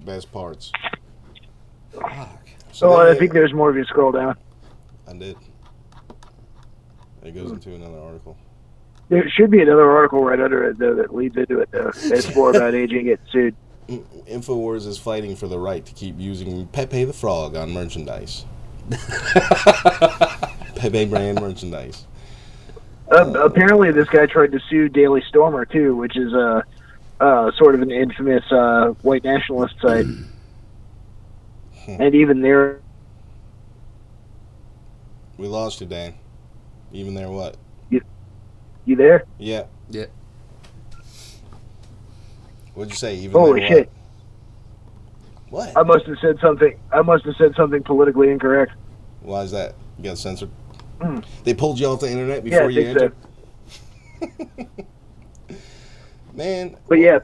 best parts. Fuck. So I think there's more if you scroll down. I did. It goes into another article. There should be another article right under it, though, that leads into it, though. It's more about aging getting sued. InfoWars is fighting for the right to keep using Pepe the Frog on merchandise. Pepe brand merchandise. Apparently, this guy tried to sue Daily Stormer, too, which is sort of an infamous white nationalist site. And even there... We lost you, Dan. Even there what? You there? Yeah. Yeah. What'd you say? Even Holy there shit. What? I must have said something politically incorrect. Why is that? You got censored? They pulled you off the internet before you entered? So. Man. But yeah.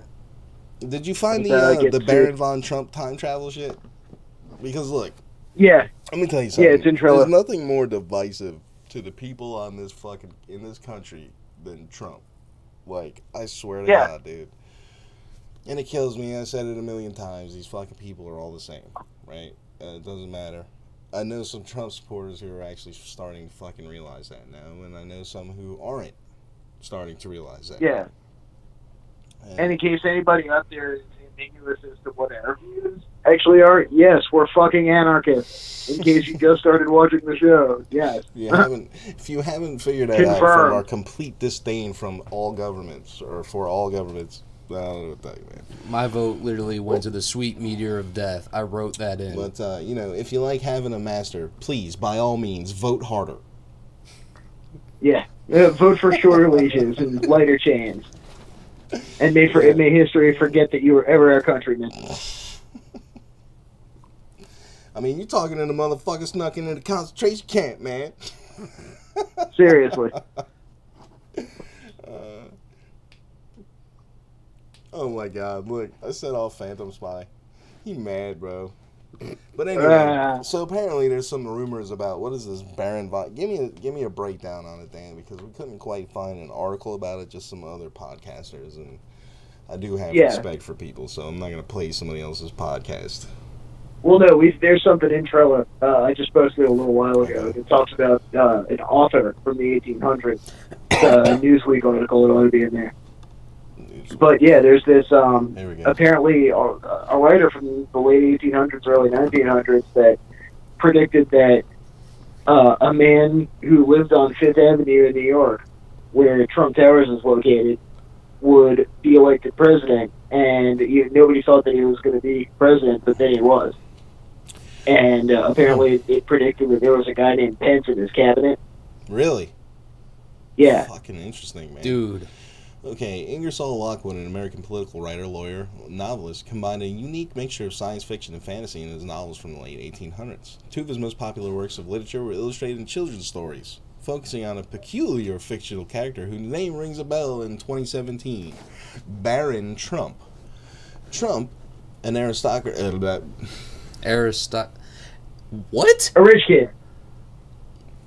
Did you find the Baron von Trump time travel shit? Because look. Yeah. Let me tell you something. Yeah, it's in Trello. There's nothing more divisive to the people on this in this country than Trump. Like, I swear to God, dude. And it kills me. I said it a million times. These fucking people are all the same, right? It doesn't matter. I know some Trump supporters who are actually starting to fucking realize that now, and I know some who aren't starting to realize that. Yeah. And in case anybody out there is ambiguous as to what our views actually are, yes, we're fucking anarchists. In case you just started watching the show, yes. If you haven't figured that out from our complete disdain from all governments, or for all governments, I don't know what to tell you, man. My vote literally went to the sweet meteor of death. I wrote that in. But, if you like having a master, please, by all means, vote harder. Yeah. Vote for shorter leashes and lighter chains. And may history forget that you were ever our countrymen. I mean, you talking to the motherfucker snuck into the concentration camp, man. Seriously. Oh my God! Look, I set off Phantom Spy. He mad, bro. But anyway, so apparently there's some rumors about what is this Baron von. Give me a breakdown on it, Dan, because we couldn't quite find an article about it. Just some other podcasters, and I do have respect for people, so I'm not going to play somebody else's podcast. Well, no, there's something in Trello. I just posted it a little while ago. It talks about an author from the 1800s. A Newsweek article. It ought to be in there. But yeah, there's this apparently a writer from the late 1800s, early 1900s that predicted that a man who lived on Fifth Avenue in New York, where Trump Towers is located, would be elected president, and nobody thought that he was going to be president, but then he was. And apparently it predicted that there was a guy named Pence in his cabinet. Really? Yeah. Fucking interesting, man. Dude. Okay, Ingersoll Lockwood, an American political writer, lawyer, novelist, combined a unique mixture of science fiction and fantasy in his novels from the late 1800s. Two of his most popular works of literature were illustrated in children's stories, focusing on a peculiar fictional character whose name rings a bell in 2017, Baron Trump. Trump, an aristocrat... What? A rich kid.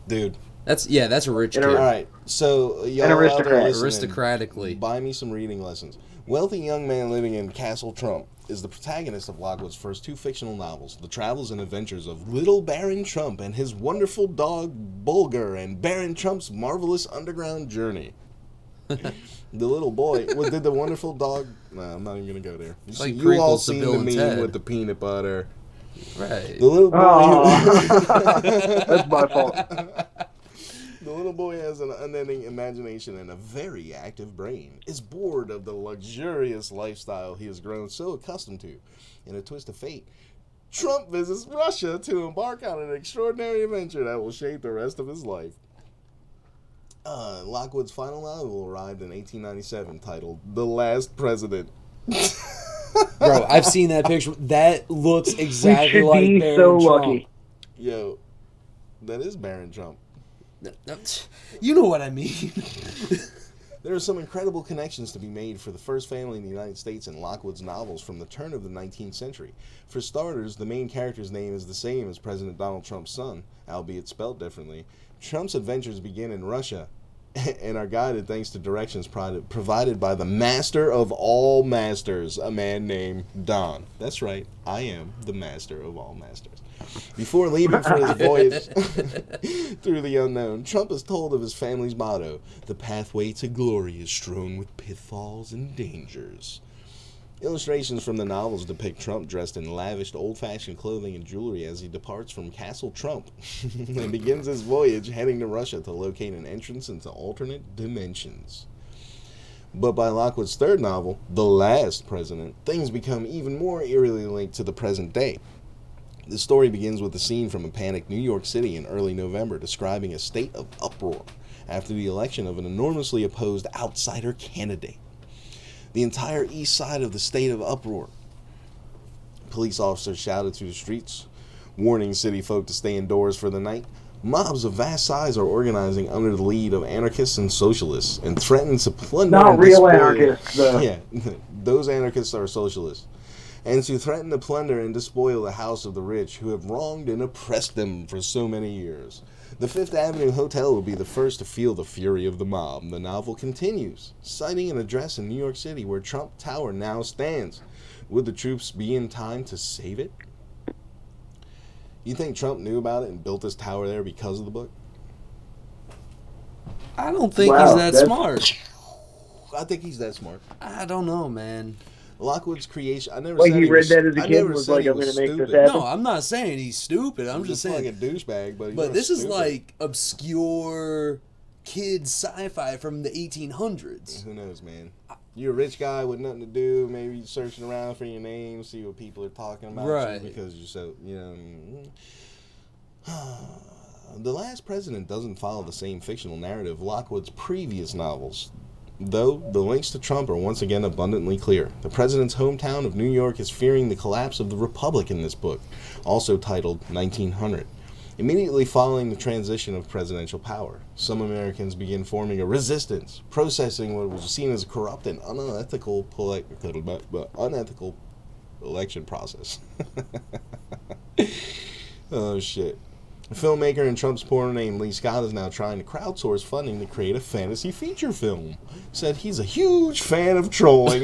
Dude. That's a rich kid. Alright, so y'all aristocratically. Buy me some reading lessons. Wealthy young man living in Castle Trump is the protagonist of Lockwood's first two fictional novels, the travels and adventures of Little Baron Trump and his wonderful dog Bulger, and Baron Trump's marvelous underground journey. The little boy, did the wonderful dog... No, I'm not even going to go there. You all seen the meme with the peanut butter. Right. The little boy... That's my fault. The little boy has an unending imagination and a very active brain, is bored of the luxurious lifestyle he has grown so accustomed to. In a twist of fate, Trump visits Russia to embark on an extraordinary adventure that will shape the rest of his life. Lockwood's final novel arrived in 1897, titled The Last President. Bro, I've seen that picture. That looks exactly like be Baron so Trump. lucky. Yo, that is Baron Trump. You know what I mean. There are some incredible connections to be made for the first family in the United States in Lockwood's novels from the turn of the 19th century. For starters, the main character's name is the same as President Donald Trump's son, albeit spelled differently. Trump's adventures begin in Russia and are guided thanks to directions provided by the master of all masters, a man named Don. That's right, I am the master of all masters. Before leaving for his voyage through the unknown, Trump is told of his family's motto: the pathway to glory is strewn with pitfalls and dangers. Illustrations from the novels depict Trump dressed in lavish old-fashioned clothing and jewelry as he departs from Castle Trump and begins his voyage heading to Russia to locate an entrance into alternate dimensions. But by Lockwood's third novel, The Last President, things become even more eerily linked to the present day. The story begins with a scene from a panicked New York City in early November describing a state of uproar after the election of an enormously opposed outsider candidate. The entire east side of the state of uproar. Police officers shouted through the streets, warning city folk to stay indoors for the night. Mobs of vast size are organizing under the lead of anarchists and socialists and threaten to plunder Not real anarchists, though. Yeah, those anarchists are socialists. And to threaten to plunder and despoil the house of the rich who have wronged and oppressed them for so many years. The Fifth Avenue Hotel will be the first to feel the fury of the mob. The novel continues, citing an address in New York City where Trump Tower now stands. Would the troops be in time to save it? You think Trump knew about it and built this tower there because of the book? I don't think he's that smart. I think he's that smart. I don't know, man. Lockwood's creation. I never Like said he read that as a kid and was like, he I'm going to make stupid. this happen. No, I'm not saying he's stupid. I'm just saying like a douchebag. But this is like obscure kid sci-fi from the 1800s. Who knows, man? You're a rich guy with nothing to do. Maybe searching around for your name, see what people are talking about. Right. Because you're so, The Last President doesn't follow the same fictional narrative of Lockwood's previous novels, though the links to Trump are once again abundantly clear. The president's hometown of New York is fearing the collapse of the Republic in this book, also titled 1900. Immediately following the transition of presidential power, some Americans begin forming a resistance, processing what was seen as a corrupt and unethical election process. Oh, shit. A filmmaker and Trump supporter named Lee Scott is now trying to crowdsource funding to create a fantasy feature film. Said he's a huge fan of trolling.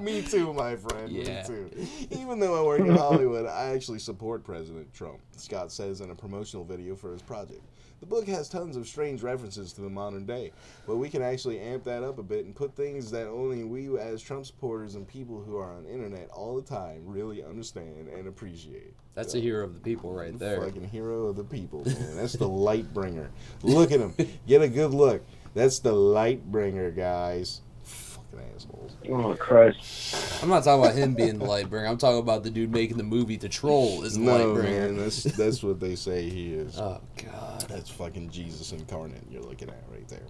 Me too, my friend. Yeah. Me too. Even though I work in Hollywood, I actually support President Trump, Scott says in a promotional video for his project. The book has tons of strange references to the modern day, but we can actually amp that up a bit and put things that only we as Trump supporters and people who are on internet all the time really understand and appreciate. That's a hero of the people right there. Fucking hero of the people, man. That's the light bringer. Look at him. Get a good look. That's the light bringer, guys. Fucking assholes. Oh, Christ. I'm not talking about him being the light bringer. I'm talking about the dude making the movie The Troll is the light bringer. Man, that's what they say he is. Oh, God. That's fucking Jesus incarnate you're looking at right there.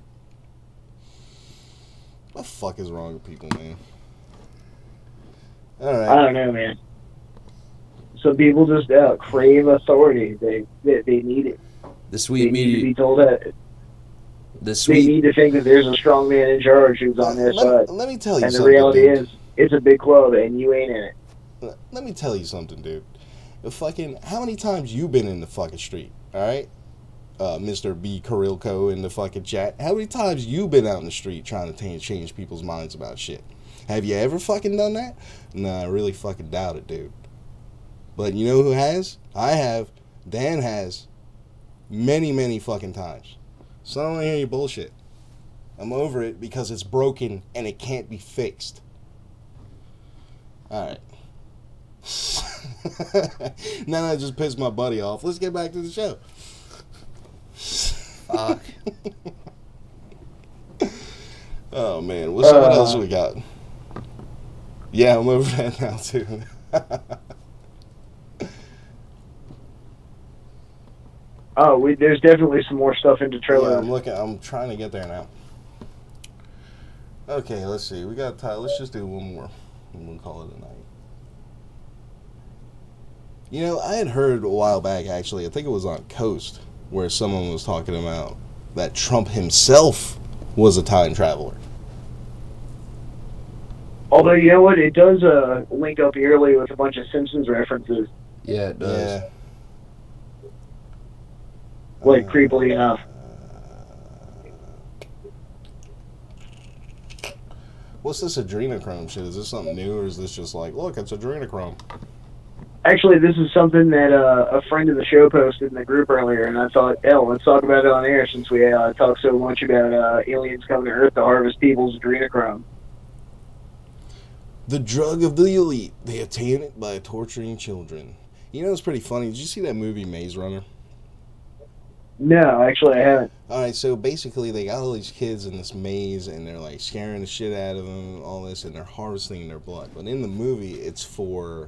What the fuck is wrong with people, man? Alright. I don't know, man. Some people just crave authority. They need it. The sweet they need media. to be told that. The They sweet. need to think that there's a strong man in charge who's on their side. Let me tell you And something, the reality dude. is, it's a big club, and you ain't in it. Let me tell you something, dude. How many times you been in the fucking street, alright? Mr. B. Karilko in the fucking chat. How many times you been out in the street trying to change people's minds about shit? Have you ever fucking done that? Nah, I really fucking doubt it, dude. But you know who has? I have. Dan has. Many, many fucking times. So I don't want to hear your bullshit. I'm over it because it's broken and it can't be fixed. Alright. Now that just pissed my buddy off. Let's get back to the show. Fuck. Oh man, what else we got? Yeah, I'm over that now too. There's definitely some more stuff in the trailer. Yeah, I'm trying to get there now. Okay, let's see. We got time. Let's just do one more, and we'll call it a night. You know, I had heard a while back, actually, I think it was on Coast, where someone was talking about that Trump himself was a time traveler. Although, you know what? It does link up eerily with a bunch of Simpsons references. Yeah, it does. Yeah. Like, creepily enough. What's this adrenochrome shit? Is this something new, or is this just like, look, it's adrenochrome? Actually, this is something that a friend of the show posted in the group earlier, and I thought, hell, let's talk about it on air since we talk so much about aliens coming to Earth to harvest people's adrenochrome. The drug of the elite. They attain it by torturing children. You know, it's pretty funny. Did you see that movie Maze Runner? No, actually, I haven't. Alright, so basically they got all these kids in this maze, and they're like scaring the shit out of them, all this, and they're harvesting their blood. But in the movie, it's for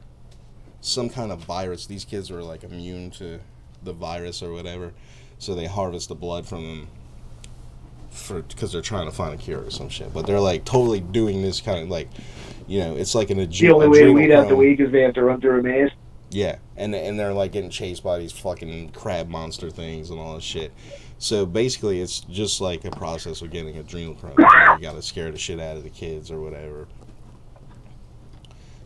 some kind of virus. These kids are like immune to the virus or whatever, so they harvest the blood from them because they're trying to find a cure or some shit. But they're like totally doing this kind of like, you know, it's like an The only way to weed out the adrenochrome. weed is they have to run through a maze. Yeah, and they're like getting chased by these fucking crab monster things and all this shit. So basically, it's just like a process of getting adrenochrome. You gotta scare the shit out of the kids or whatever.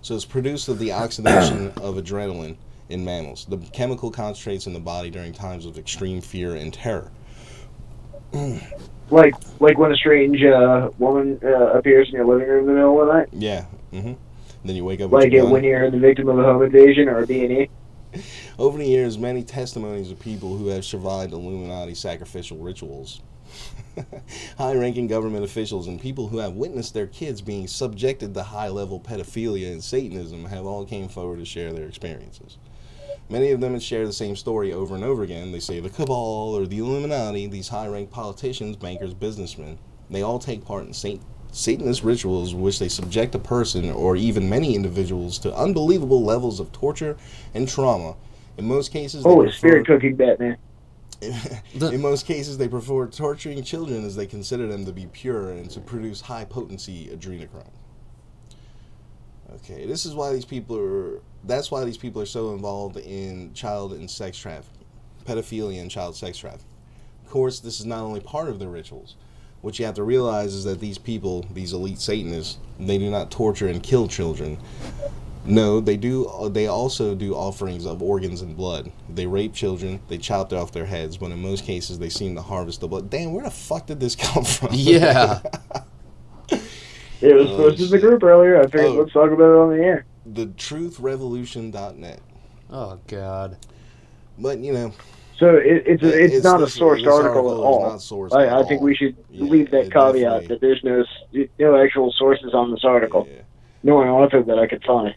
So it's produced of the oxidation of adrenaline in mammals. The chemical concentrates in the body during times of extreme fear and terror. Like when a strange woman appears in your living room in the middle of the night? Yeah, Then you wake up with Like your gun. when you're the victim of a home invasion or a B&E? Over the years, many testimonies of people who have survived Illuminati sacrificial rituals, high-ranking government officials, and people who have witnessed their kids being subjected to high-level pedophilia and Satanism have all came forward to share their experiences. Many of them share the same story over and over again. They say the cabal or the Illuminati, these high-ranked politicians, bankers, businessmen, they all take part in Satanist rituals in which they subject a person or even many individuals to unbelievable levels of torture and trauma. In most cases, spirit cooking Batman. In most cases, they prefer torturing children as they consider them to be pure and to produce high-potency adrenochrome. Okay, this is why these people are. That's why these people are so involved in child and sex trafficking, pedophilia and child sex trafficking. Of course, this is not only part of their rituals. What you have to realize is that these people, these elite Satanists, they do not torture and kill children. No, they do. They also do offerings of organs and blood. They rape children. They chopped off their heads. But in most cases, they seem to harvest the blood. Damn, where the fuck did this come from? Yeah. It was posted in the group earlier. I figured let's talk about it on the air. TheTruthRevolution.net. Oh God. But you know. So it's not a sourced article at all. Not sourced I think we should leave that caveat that there's no actual sources on this article. Yeah. No author that I could find.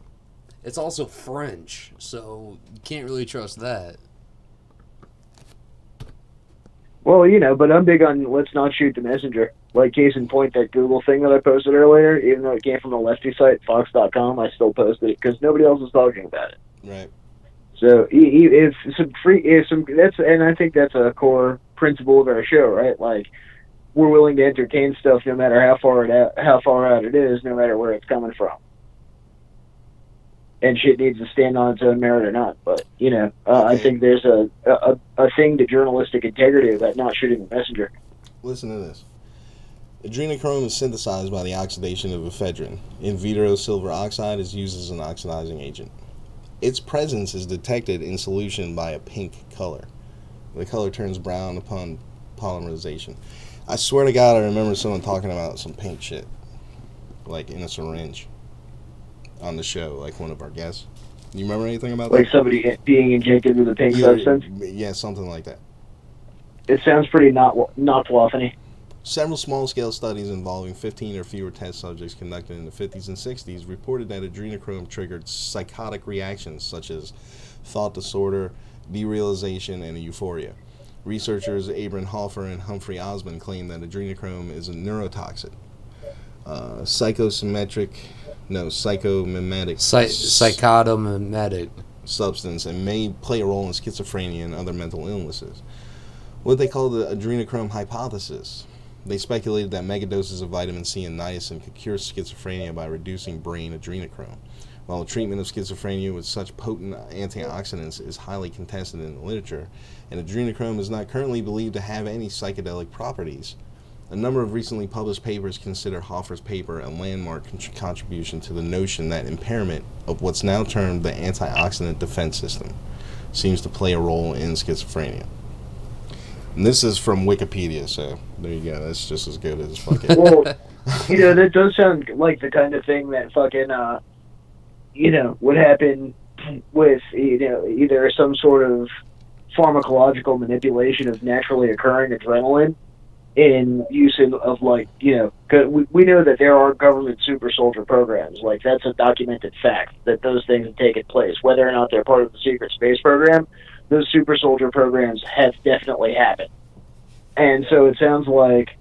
It's also French, so you can't really trust that. Well, you know, but I'm big on let's not shoot the messenger. Like, case in point, that Google thing that I posted earlier, even though it came from a lefty site, Fox.com, I still posted it because nobody else was talking about it. Right. So, and I think that's a core principle of our show, right? Like, we're willing to entertain stuff no matter how far out it is, no matter where it's coming from. And shit needs to stand on its own merit or not. But, you know, I think there's a thing to journalistic integrity about not shooting the messenger. Listen to this. Adrenochrome is synthesized by the oxidation of ephedrine. In vitro silver oxide is used as an oxidizing agent. Its presence is detected in solution by a pink color. The color turns brown upon polymerization. I swear to God, I remember someone talking about some pink shit, like in a syringe, on the show, like one of our guests. You remember anything about that? Like somebody being injected with a pink substance? Yeah, something like that. It sounds pretty not waffeny. Several small-scale studies involving 15 or fewer test subjects conducted in the 50s and 60s reported that adrenochrome triggered psychotic reactions such as thought disorder, derealization, and euphoria. Researchers Abram Hoffer and Humphrey Osmond claim that adrenochrome is a neurotoxic, psychotomimetic substance and may play a role in schizophrenia and other mental illnesses. What they call the adrenochrome hypothesis. They speculated that megadoses of vitamin C and niacin could cure schizophrenia by reducing brain adrenochrome. While the treatment of schizophrenia with such potent antioxidants is highly contested in the literature, and adrenochrome is not currently believed to have any psychedelic properties, a number of recently published papers consider Hoffer's paper a landmark contribution to the notion that impairment of what's now termed the antioxidant defense system seems to play a role in schizophrenia. And this is from Wikipedia, so there you go. That's just as good as fucking... Well, you know, that does sound like the kind of thing that fucking, you know, would happen with, you know, either some sort of pharmacological manipulation of naturally occurring adrenaline in use of, like, you know, cause we know that there are government super soldier programs. Like, that's a documented fact that those things have taken place. Whether or not they're part of the secret space program, those super soldier programs have definitely happened. And so it sounds like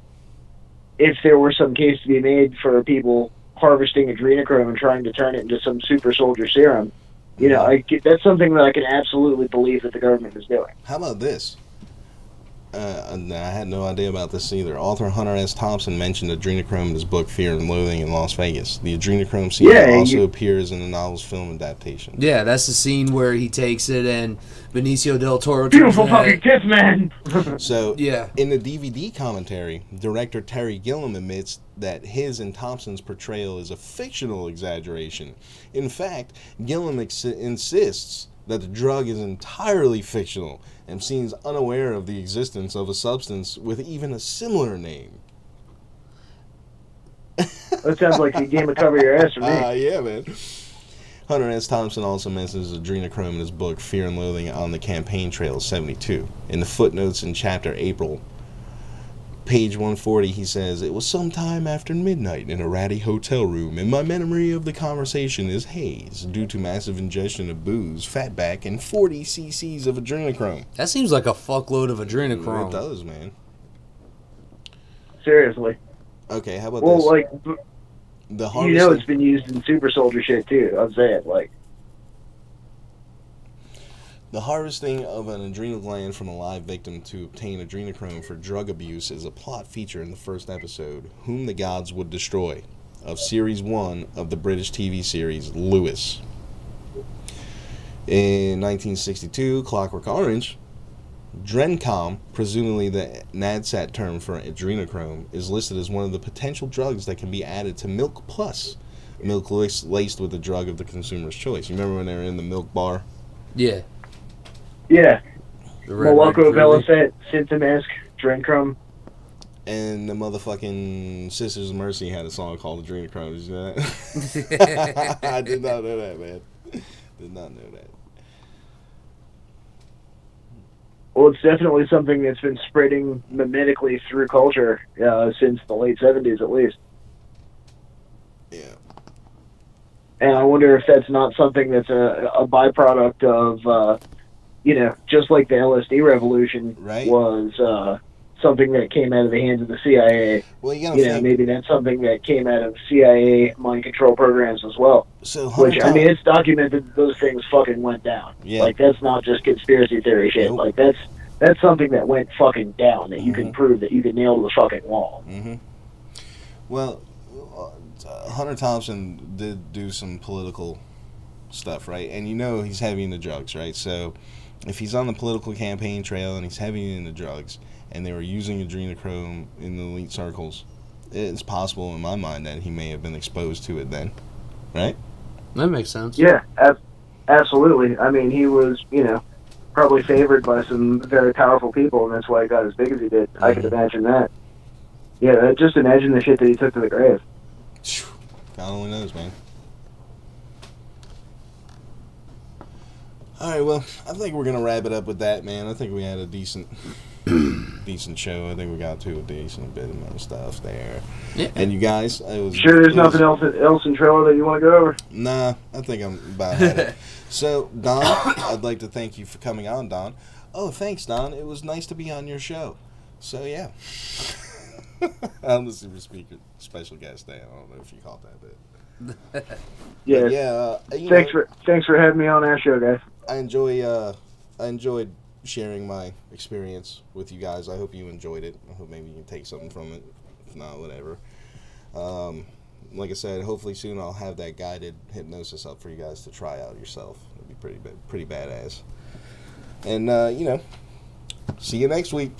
if there were some case to be made for people harvesting adrenochrome and trying to turn it into some super soldier serum, you know, that's something that I can absolutely believe that the government is doing. How about this? I had no idea about this either. Author Hunter S. Thompson mentioned adrenochrome in his book Fear and Loathing in Las Vegas. The adrenochrome scene also appears in the novel's film adaptation. Yeah, that's the scene where he takes it and Benicio del Toro... Beautiful fucking kiss, man! So, yeah. In the DVD commentary, director Terry Gilliam admits that his and Thompson's portrayal is a fictional exaggeration. In fact, Gilliam insists that the drug is entirely fictional and seems unaware of the existence of a substance with even a similar name. That sounds like a game of cover your ass for me. Yeah, man. Hunter S. Thompson also mentions adrenochrome in his book Fear and Loathing on the Campaign Trail 72. In the footnotes in chapter April, page 140, he says, "It was sometime after midnight in a ratty hotel room, and my memory of the conversation is haze due to massive ingestion of booze, fatback, and 40 cc's of adrenochrome." That seems like a fuckload of adrenochrome. It does, man. Seriously. Okay, how about this? this? Well, like, the you know it's been used in super soldier shit, too. I'm saying, like... The harvesting of an adrenal gland from a live victim to obtain adrenochrome for drug abuse is a plot feature in the first episode, Whom the Gods Would Destroy, of Series 1 of the British TV series Lewis. In 1962, Clockwork Orange, Drencom, presumably the NADSAT term for adrenochrome, is listed as one of the potential drugs that can be added to Milk Plus milk laced with the drug of the consumer's choice. You remember when they were in the milk bar? Yeah. Yeah. The Red Moloko, Red Groovy. Velocet, Syntamask, Drinkrum. And the motherfucking Sisters of Mercy had a song called Adrenochrome. Did you know that? I did not know that, man. Did not know that. Well, it's definitely something that's been spreading mimetically through culture since the late 70s, at least. Yeah. And I wonder if that's not something that's a byproduct of, just like the LSD revolution was something that came out of the hands of the CIA. Well, you gotta think. Maybe that's something that came out of CIA mind control programs as well. So, which, I mean, it's documented that those things fucking went down. Yeah. Like, that's not just conspiracy theory shit. Nope. Like, that's something that went fucking down, that you can prove, that you can nail to the fucking wall. Mm-hmm. Well, Hunter Thompson did do some political stuff, right? And he's heavy into drugs, right? So if he's on the political campaign trail and he's heavy into drugs and they were using adrenochrome in the elite circles, it's possible in my mind that he may have been exposed to it then, right? That makes sense. Yeah, absolutely. I mean, he was, probably favored by some very powerful people, and that's why he got as big as he did. Mm-hmm. I could imagine that. Yeah, just imagine the shit that he took to the grave. God only knows, man. All right, well, I think we're gonna wrap it up with that, man. I think we had a decent show. I think we got to a decent bit of stuff there. Yeah. And you guys, there's nothing else in trailer that you want to go over? Nah, I think I'm about at it. So, Don, I'd like to thank you for coming on, Don. Oh, thanks, Don. It was nice to be on your show. So, yeah. I'm the super speaker, special guest day. I don't know if you caught that bit. Yeah. Thanks for having me on our show, guys. I enjoyed sharing my experience with you guys. I hope you enjoyed it. I hope maybe you can take something from it. If not, whatever. Like I said, hopefully soon I'll have that guided hypnosis up for you guys to try out yourself. It'd be pretty badass. And see you next week.